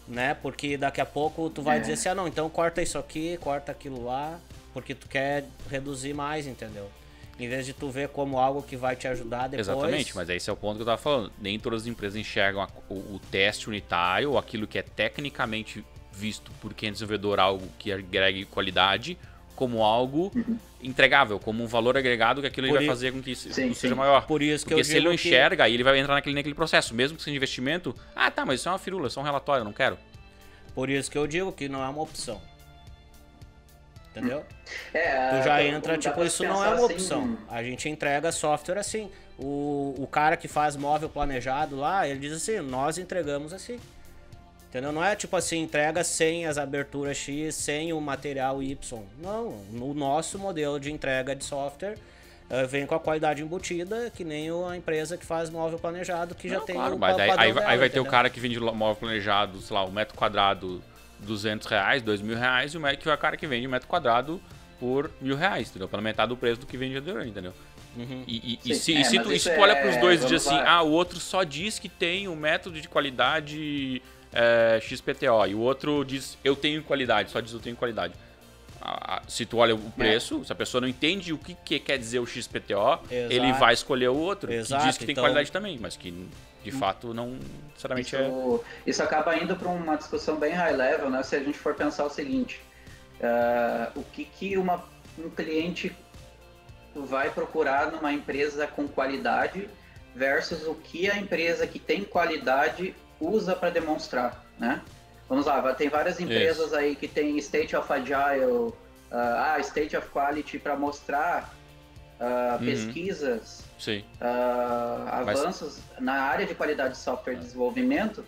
Né? Porque daqui a pouco tu vai dizer assim, não, então corta isso aqui, corta aquilo lá, porque tu quer reduzir mais, entendeu? Em vez de tu ver como algo que vai te ajudar depois... Exatamente, mas esse é o ponto que eu tava falando. Nem todas as empresas enxergam o teste unitário, ou aquilo que é tecnicamente visto por quem é desenvolvedor, algo que agregue qualidade, como algo entregável, como um valor agregado que aquilo ele vai fazer com que isso seja maior. Por isso que porque se ele não enxerga, aí ele vai entrar naquele processo, mesmo que seja investimento. Mas isso é uma firula, isso é um relatório, eu não quero. Por isso que eu digo que não é uma opção. Entendeu? Tu já entra, tipo, isso não é uma opção. A gente entrega software assim. O cara que faz móvel planejado lá, ele diz assim, nós entregamos assim. Entendeu? Não é tipo assim, entrega sem as aberturas X, sem o material Y. Não, no nosso modelo de entrega de software, vem com a qualidade embutida, que nem a empresa que faz móvel planejado, que já tem claro, o mas padrão aí dela, vai ter o cara que vende móvel planejado, sei lá, um metro quadrado R$200, R$2.000, e o cara que vende um metro quadrado por R$1.000, entendeu? Pela metade do preço do que vende anterior, entendeu? Se tu olha para os dois e diz assim, o outro só diz que tem um método de qualidade XPTO, e o outro diz eu tenho qualidade, só diz eu tenho qualidade. se tu olha o preço, se a pessoa não entende o que quer dizer o XPTO, ele vai escolher o outro, que diz que tem qualidade também, mas que de fato não necessariamente isso acaba indo para uma discussão bem high level, né? Se a gente for pensar o seguinte, o que um cliente vai procurar numa empresa com qualidade versus o que a empresa que tem qualidade usa para demonstrar, né? Vamos lá, tem várias empresas aí que tem State of Agile, State of Quality para mostrar pesquisas, avanços na área de qualidade de software e desenvolvimento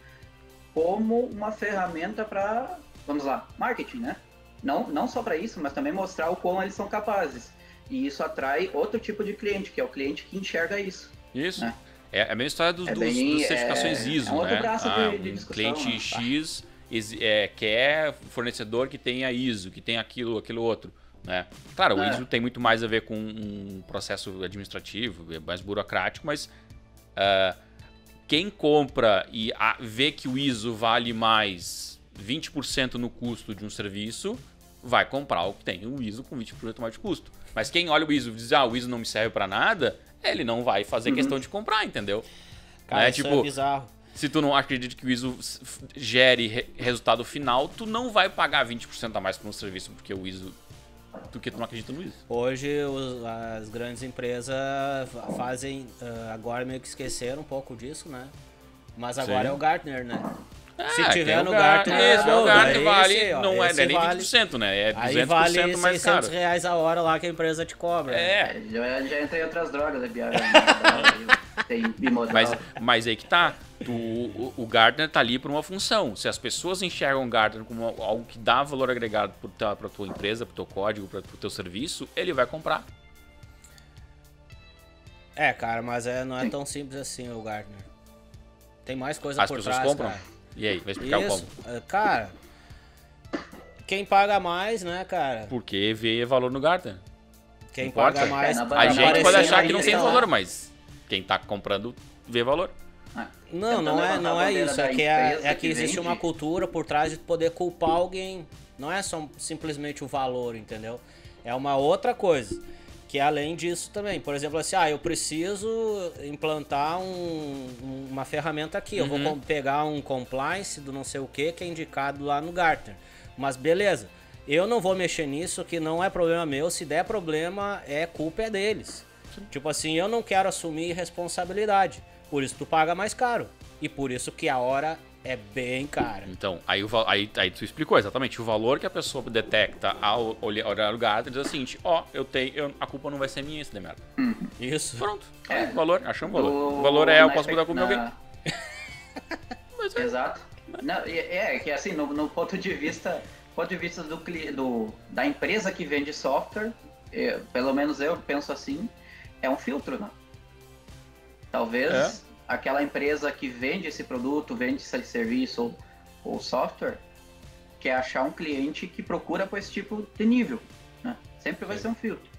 como uma ferramenta para, vamos lá, marketing, né? Não só para isso, mas também mostrar o quão eles são capazes. E isso atrai outro tipo de cliente, que é o cliente que enxerga isso. Isso. Né? É a mesma história dos certificações ISO, outro né? braço de discussão, cliente né? X quer fornecedor que tenha ISO, que tenha aquilo outro. Né? Claro, o ISO tem muito mais a ver com um processo administrativo, é mais burocrático, mas quem compra e vê que o ISO vale mais 20% no custo de um serviço, vai comprar o que tem o ISO com 20% mais de custo. Mas quem olha o ISO e diz, o ISO não me serve para nada, ele não vai fazer questão de comprar, entendeu? Cara, isso é bizarro. Se tu não acredita que o ISO gere resultado final, tu não vai pagar 20% a mais por um serviço porque tu não acredita no ISO. Hoje as grandes empresas fazem, agora meio que esqueceram um pouco disso, né? Mas agora é o Gartner, né? Se tiver no Gartner, o Gartner vale, não é nem 20%, né? É 200% aí vale mais caro. R$600 a hora lá que a empresa te cobra. Já entra em outras drogas, né, Biara? Tem bimodal. Mas aí que tá. O Gartner tá ali por uma função. Se as pessoas enxergam o Gartner como algo que dá valor agregado pra tua empresa, pro teu código, pro teu serviço, ele vai comprar. Cara, mas não é tão simples assim o Gartner. Tem mais coisa por trás, As pessoas compram? Cara. E aí, vai explicar como? Cara, quem paga mais, né, cara? Porque vê valor no Gartner. Quem paga mais... A gente pode achar que não tem valor, mas quem tá comprando vê valor. Não é isso. É que existe uma cultura por trás de poder culpar alguém. Não é só simplesmente o valor, entendeu? É uma outra coisa. Que é além disso também. Por exemplo, assim, eu preciso implantar uma ferramenta aqui. Eu vou pegar um compliance do não sei o que é indicado lá no Gartner. Mas beleza, eu não vou mexer nisso, que não é problema meu. Se der problema, culpa é deles. Tipo assim, eu não quero assumir responsabilidade. Por isso tu paga mais caro. E por isso que a hora é bem cara. Então, aí tu explicou exatamente o valor que a pessoa detecta ao olhar o Gartner e diz o seguinte, a culpa não vai ser minha, esse de merda. Isso. Pronto. O valor, achamos o valor. O valor eu posso mudar com alguém. Exato. Não, que assim, no ponto de vista da empresa que vende software, pelo menos eu penso assim, é um filtro, né? Talvez aquela empresa que vende esse produto, vende esse serviço ou software, quer achar um cliente que procura por esse tipo de nível, né? Sempre vai ser um filtro.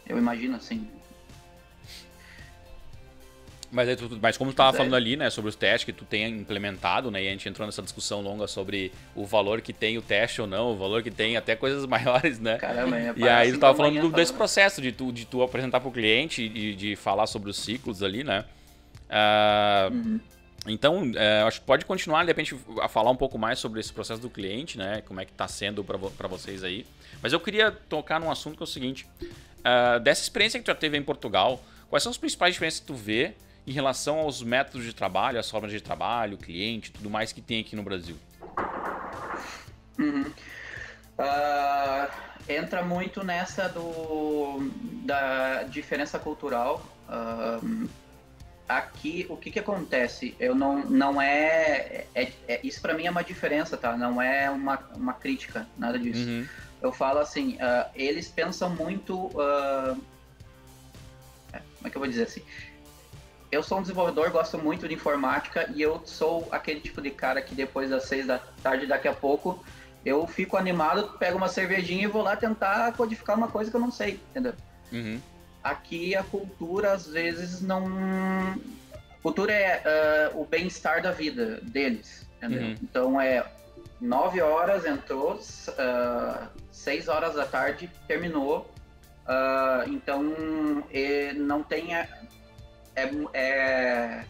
Eu imagino assim. Mas como tu estava falando ali, né, sobre os testes que tu tenha implementado, né, e a gente entrou nessa discussão longa sobre o valor que tem o teste ou não, o valor que tem até coisas maiores, né? Caramba, e aí tu estava falando desse processo de tu apresentar para o cliente e de falar sobre os ciclos ali, né? Então, acho que pode continuar, de repente, a falar um pouco mais sobre esse processo do cliente, né? Como é que está sendo para vocês aí. Mas eu queria tocar num assunto que é o seguinte. Dessa experiência que tu já teve em Portugal, quais são as principais diferenças que tu vê em relação aos métodos de trabalho, as formas de trabalho, cliente, tudo mais que tem aqui no Brasil? Entra muito nessa da diferença cultural. Aqui, o que acontece? Eu não isso para mim é uma diferença, tá? Não é uma crítica, nada disso. Eu falo assim, eles pensam muito... como é que eu vou dizer assim? Eu sou um desenvolvedor, gosto muito de informática e eu sou aquele tipo de cara que depois das 6 da tarde, daqui a pouco, eu fico animado, pego uma cervejinha e vou lá tentar codificar uma coisa que eu não sei, entendeu? Aqui a cultura, às vezes, não... Cultura é o bem-estar da vida deles, entendeu? Então 9 horas entrou, 6 horas da tarde terminou. Então, não tem...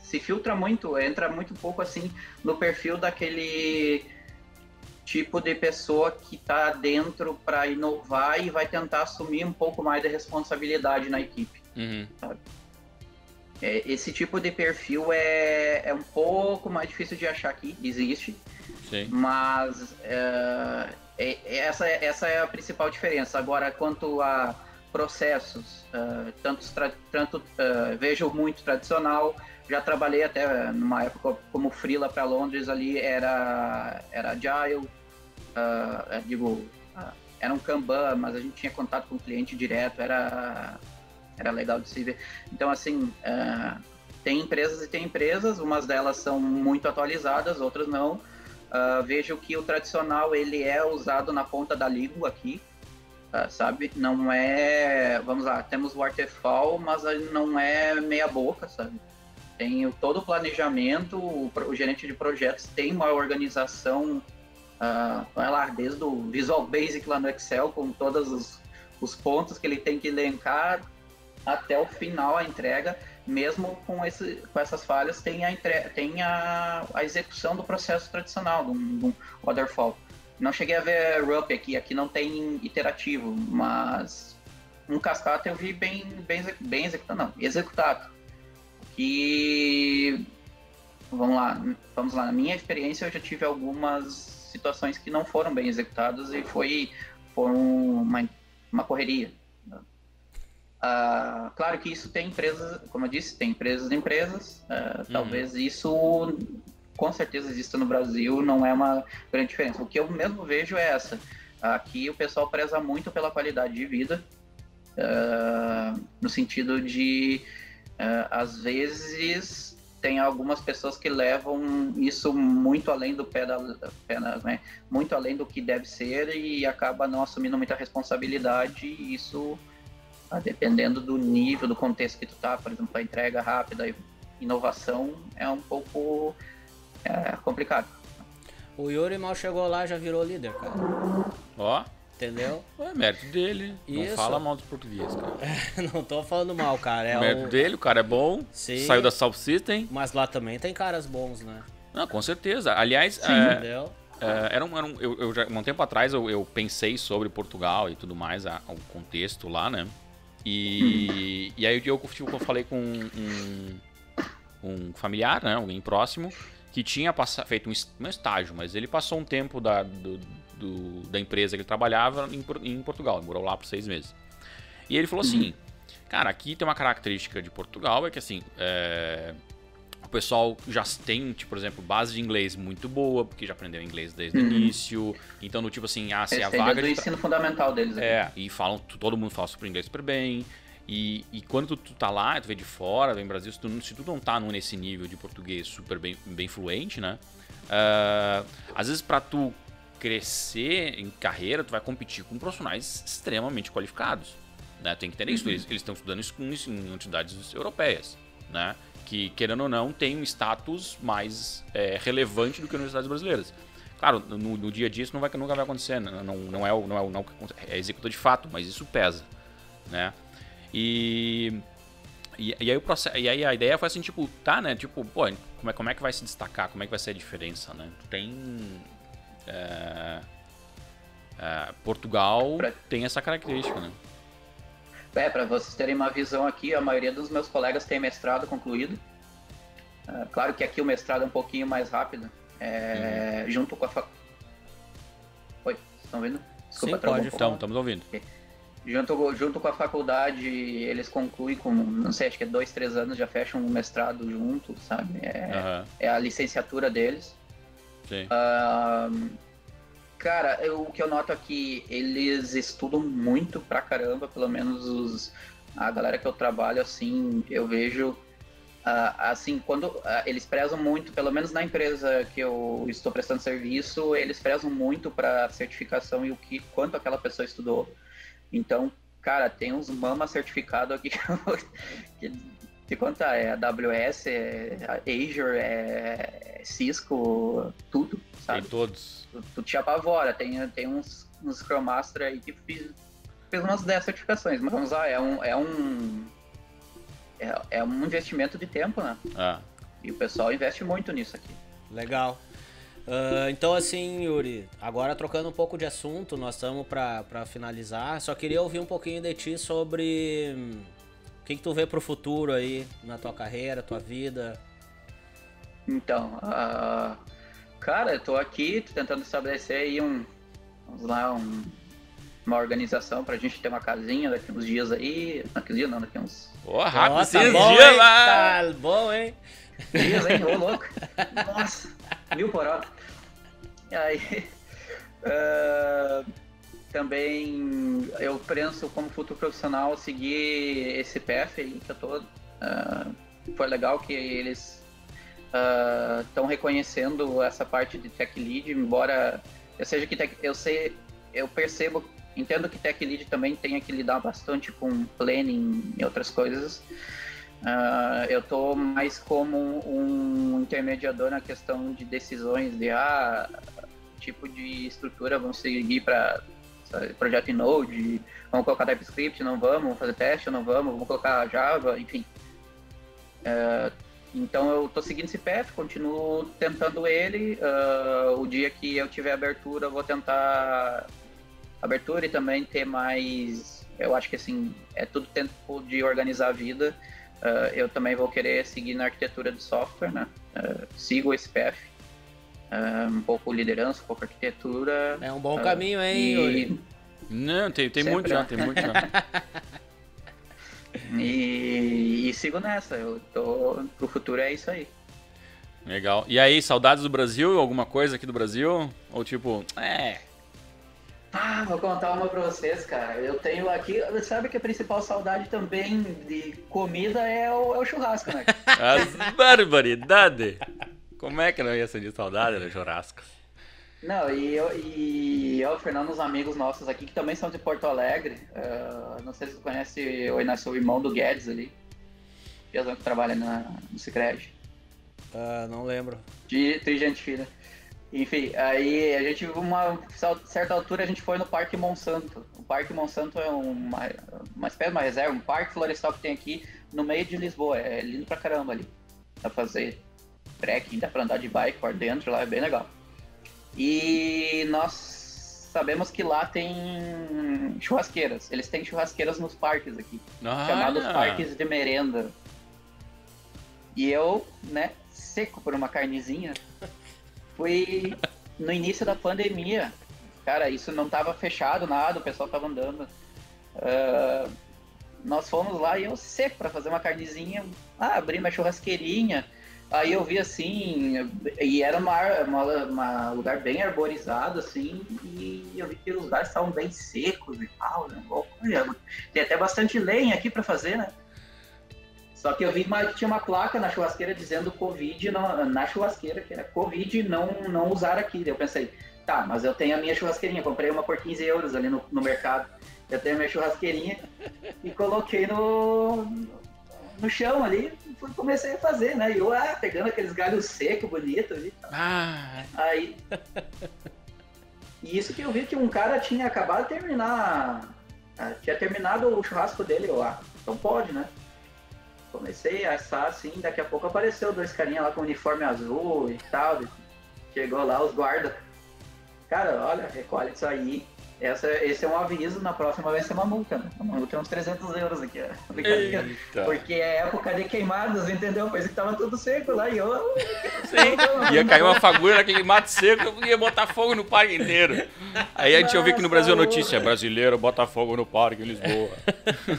se filtra muito, entra muito pouco assim no perfil daquele tipo de pessoa que está dentro para inovar e vai tentar assumir um pouco mais de responsabilidade na equipe. Sabe? Esse tipo de perfil é um pouco mais difícil de achar aqui, existe. Sim. Mas essa é a principal diferença. Agora, quanto a processos, vejo muito tradicional. Já trabalhei até numa época como freela para Londres, ali era Agile, era um Kanban, mas a gente tinha contato com o cliente direto, era legal de se ver. Então, assim, tem empresas e tem empresas, umas delas são muito atualizadas, outras não. Vejo que o tradicional ele é usado na ponta da língua aqui, sabe? Não é... Vamos lá, temos o waterfall, mas não é meia boca, sabe? Tem todo o planejamento, o gerente de projetos tem uma organização, vai lá, desde o Visual Basic lá no Excel, com todos os pontos que ele tem que elencar, até o final a entrega. Mesmo com essas falhas, tem a execução do processo tradicional, do waterfall. Não cheguei a ver RUP aqui não tem iterativo, mas um cascata eu vi bem executado, não, executado. E vamos lá, na minha experiência eu já tive algumas situações que não foram bem executadas e foram uma correria. Claro que isso tem empresas, como eu disse, tem empresas e empresas. Talvez isso, com certeza, exista no Brasil, não é uma grande diferença. O que eu mesmo vejo é essa. Aqui o pessoal preza muito pela qualidade de vida, no sentido de, às vezes, tem algumas pessoas que levam isso muito além do né? Muito além do que deve ser e acaba não assumindo muita responsabilidade, e isso... dependendo do nível, do contexto que tu tá, por exemplo, a entrega rápida e inovação é um pouco complicado. O Yuri mal chegou lá, já virou líder, cara. Ó. Entendeu? É mérito dele. Isso. Não fala mal dos portugueses, cara. Não tô falando mal, cara. É mérito dele, o cara é bom. Sim. Saiu da South System. Mas lá também tem caras bons, né? Não, com certeza. Aliás, Entendeu? eu já, um tempo atrás eu pensei sobre Portugal e tudo mais, o contexto lá, né? E aí eu falei com um familiar, né, alguém próximo, que tinha feito um estágio, mas ele passou um tempo da empresa que ele trabalhava em Portugal, ele morou lá por 6 meses. E ele falou assim, cara, aqui tem uma característica de Portugal, é que assim, o pessoal já tem, tipo, por exemplo, base de inglês muito boa, porque já aprendeu inglês desde o início. Então, no tipo assim, se a vaga... do ensino fundamental deles. E todo mundo fala super inglês super bem. E quando tu tá lá, tu vem de fora, vem do Brasil, se tu não tá nesse nível de português super bem fluente, né? Às vezes, pra tu crescer em carreira, tu vai competir com profissionais extremamente qualificados, né? Tem que entender isso. Eles estão estudando isso em universidades europeias, né? Que, querendo ou não, tem um status mais relevante do que universidades brasileiras. Claro, no dia a dia isso nunca vai acontecer, não é executor de fato, mas isso pesa, né? E aí a ideia foi assim, tipo, tá, né? Tipo, pô, como é que vai se destacar? Como é que vai ser a diferença, né? Portugal tem essa característica, né? Para vocês terem uma visão aqui, a maioria dos meus colegas tem mestrado concluído. Claro que aqui o mestrado é um pouquinho mais rápido. Junto com a Oi, vocês estão ouvindo? Desculpa, sim, pode. Estamos ouvindo. Okay. Junto com a faculdade, eles concluem com, não sei, acho que 2, 3 anos, já fecham um mestrado junto, sabe? É a licenciatura deles. Sim. Cara, o que eu noto aqui, eles estudam muito pra caramba, pelo menos a galera que eu trabalho, assim, eu vejo, assim, quando eles prezam muito, pelo menos na empresa que eu estou prestando serviço, eles prezam muito pra certificação e quanto aquela pessoa estudou. Então, cara, tem uns mama certificado aqui que quanto é AWS, Azure, Cisco, tudo, sabe? Tem todos. Tu te apavora. Tem uns Scrum Master aí que fez umas 10 certificações, mas vamos lá, é um investimento de tempo, né? E o pessoal investe muito nisso aqui. Legal. Então assim, Yuri, agora trocando um pouco de assunto, nós estamos para finalizar. Só queria ouvir um pouquinho de ti sobre o que tu vê pro futuro aí na tua carreira, tua vida. Então, cara, eu tô aqui tentando estabelecer aí uma organização pra gente ter uma casinha daqui uns dias aí. Daqui uns Rápido, Nossa, esses bom, dias hein? lá. Tá bom, hein? dias, hein? Ô, louco. Nossa, 1000 por hora. E aí, também eu penso como futuro profissional seguir esse path aí que eu tô. Foi legal que eles estão reconhecendo essa parte de tech lead, embora eu seja que entendo que tech lead também tenha que lidar bastante com planning e outras coisas. Eu tô mais como um intermediador na questão de decisões de tipo de estrutura vamos seguir para projeto em Node, vamos colocar TypeScript, não vamos fazer teste, não vamos colocar Java, enfim. Então eu tô seguindo esse path, continuo tentando ele. O dia que eu tiver abertura, eu vou tentar abertura e também ter mais. Eu acho que assim, é tudo tempo de organizar a vida. Eu também vou querer seguir na arquitetura de software, né? Sigo esse path. Um pouco liderança, um pouco arquitetura. É um bom caminho, hein, Yuri? Não, tem muito já, tem muito já. E sigo nessa, pro futuro é isso aí. Legal. E aí, saudades do Brasil? Alguma coisa aqui do Brasil? Ou tipo, vou contar uma pra vocês, cara. Eu tenho aqui, sabe que a principal saudade também de comida é o churrasco, né? as barbaridades! Como é que não ia sentir saudade do churrasco? Não, e eu, Fernando, uns amigos nossos aqui que também são de Porto Alegre. Não sei se você conhece o Inácio, o irmão do Guedes ali. Que trabalha no Sicredi. Não lembro. De gente fina. Enfim, aí a gente, uma certa altura, a gente foi no Parque Monsanto. O Parque Monsanto é uma espécie de uma reserva, um parque florestal que tem aqui no meio de Lisboa. É lindo pra caramba ali. Dá pra fazer trekking, dá pra andar de bike por dentro lá, é bem legal. E nós sabemos que lá tem churrasqueiras. Eles têm churrasqueiras nos parques aqui, chamados parques de merenda. E eu, né, seco por uma carnezinha, fui no início da pandemia. Cara, isso não tava fechado nada, o pessoal tava andando. Nós fomos lá e eu seco pra fazer uma carnezinha. Abri minha churrasqueirinha. Aí eu vi assim, e era um lugar bem arborizado, assim, e eu vi que os lugares estavam bem secos e tal, né? Tem até bastante lenha aqui pra fazer, né? Só que eu vi que tinha uma placa na churrasqueira dizendo Covid, na churrasqueira, que era Covid não usar aqui. Eu pensei, tá, mas eu tenho a minha churrasqueirinha, comprei uma por 15 euros ali no mercado. Eu tenho a minha churrasqueirinha e coloquei no chão ali, comecei a fazer, né? E eu pegando aqueles galhos secos, bonitos ali. Aí. E isso que eu vi que um cara tinha acabado de terminar. Tinha terminado o churrasco dele, então pode, né? Comecei a assar assim, daqui a pouco apareceu 2 carinhas lá com uniforme azul e tal. Chegou lá os guardas. Cara, olha, recolhe isso aí. Esse é um aviso, na próxima vai ser uma multa, né? Uma multa é uns 300 euros aqui, porque é época de queimadas, entendeu? Pois que tava tudo seco lá e eu... Ia cair uma fagulha naquele mato seco, eu ia botar fogo no parque inteiro. Aí a gente ouviu aqui no Brasil a notícia, brasileiro bota fogo no parque em Lisboa.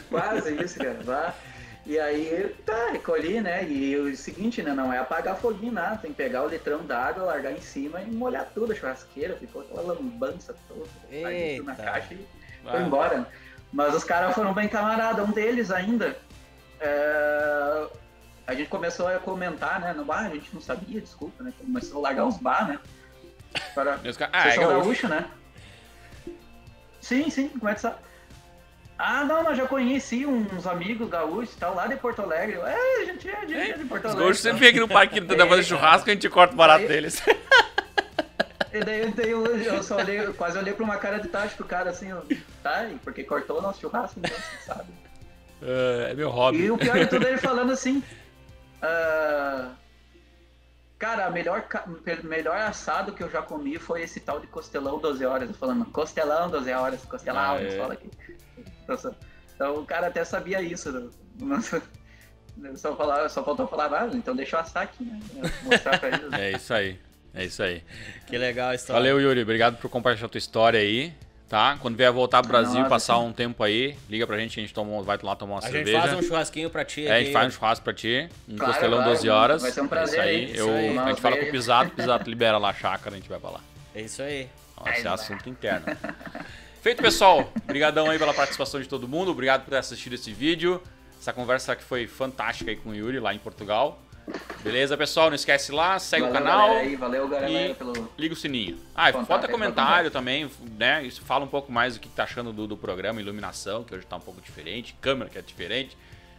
Quase isso, cara. E aí, recolhi, né? E o seguinte, né? Não é apagar foguinho, nada. Tem que pegar o litrão d'água, largar em cima e molhar tudo a churrasqueira. Ficou aquela lambança toda. Tudo na caixa e foi embora. Mas os caras foram bem camaradas. Um deles ainda, a gente começou a comentar, né? No bar, a gente não sabia, desculpa, né? Começou a largar os bar, né? Para é gaúcho, né? Sim, como é que sabe? Não, eu já conheci uns amigos gaúchos e tal, lá de Porto Alegre. A gente é de Porto Alegre. Os gaúchos sempre vem aqui no parque da fazer churrasco e a gente corta o barato deles. E daí eu só olhei, quase olhei pra uma cara de tacho pro cara assim, tá, e porque cortou o nosso churrasco, então, você sabe. É meu hobby. E o pior de tudo é ele falando assim, cara, melhor assado que eu já comi foi esse tal de costelão 12 horas. Eu falando, costelão 12 horas, costelão, eles falam aqui. Então o cara até sabia isso. Só faltou falar, então deixa eu assar aqui, né? Mostrar pra eles. É isso aí. É isso aí. Que legal a história. Valeu, Yuri. Obrigado por compartilhar a tua história aí. Tá? Quando vier voltar pro Brasil, Nossa, passar sim. um tempo aí, liga pra gente, a gente vai lá tomar uma A cerveja. gente faz um churrasquinho pra ti. A gente aqui. faz um churrasco pra ti, um Claro, costelão claro, 12 horas. vai ser um prazer É aí. isso aí. Isso A aí. gente fala com o Pisato. Pisato libera lá a chácara, a gente vai pra lá. É isso aí. Então, esse é assunto interno. Feito, pessoal. Obrigadão aí pela participação de todo mundo. Obrigado por ter assistido esse vídeo. Essa conversa que foi fantástica aí com o Yuri lá em Portugal. Beleza, pessoal? Não esquece lá, segue Valeu, o canal. galera aí, valeu, galera, e pelo... liga o sininho. Ah, e Contato bota aí, comentário também, né? Isso fala um pouco mais do que tá achando do programa, iluminação, que hoje tá um pouco diferente, câmera que é diferente.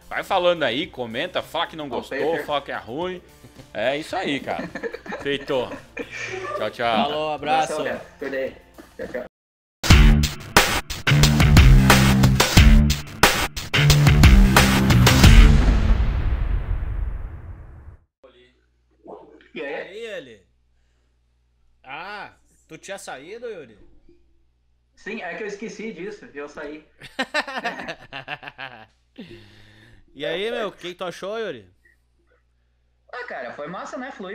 Vai falando aí, comenta, fala que não gostou, fala que é ruim. É isso aí, cara. Feito. Tchau, tchau. Falou, abraço. Cuida aí. Tchau, tchau. E E aí? aí, ele? Ah, tu tinha saído, Yuri? Sim, é que eu esqueci disso, eu saí. E aí, meu, o que tu achou, Yuri? Ah, cara, foi massa, né? Fluiu.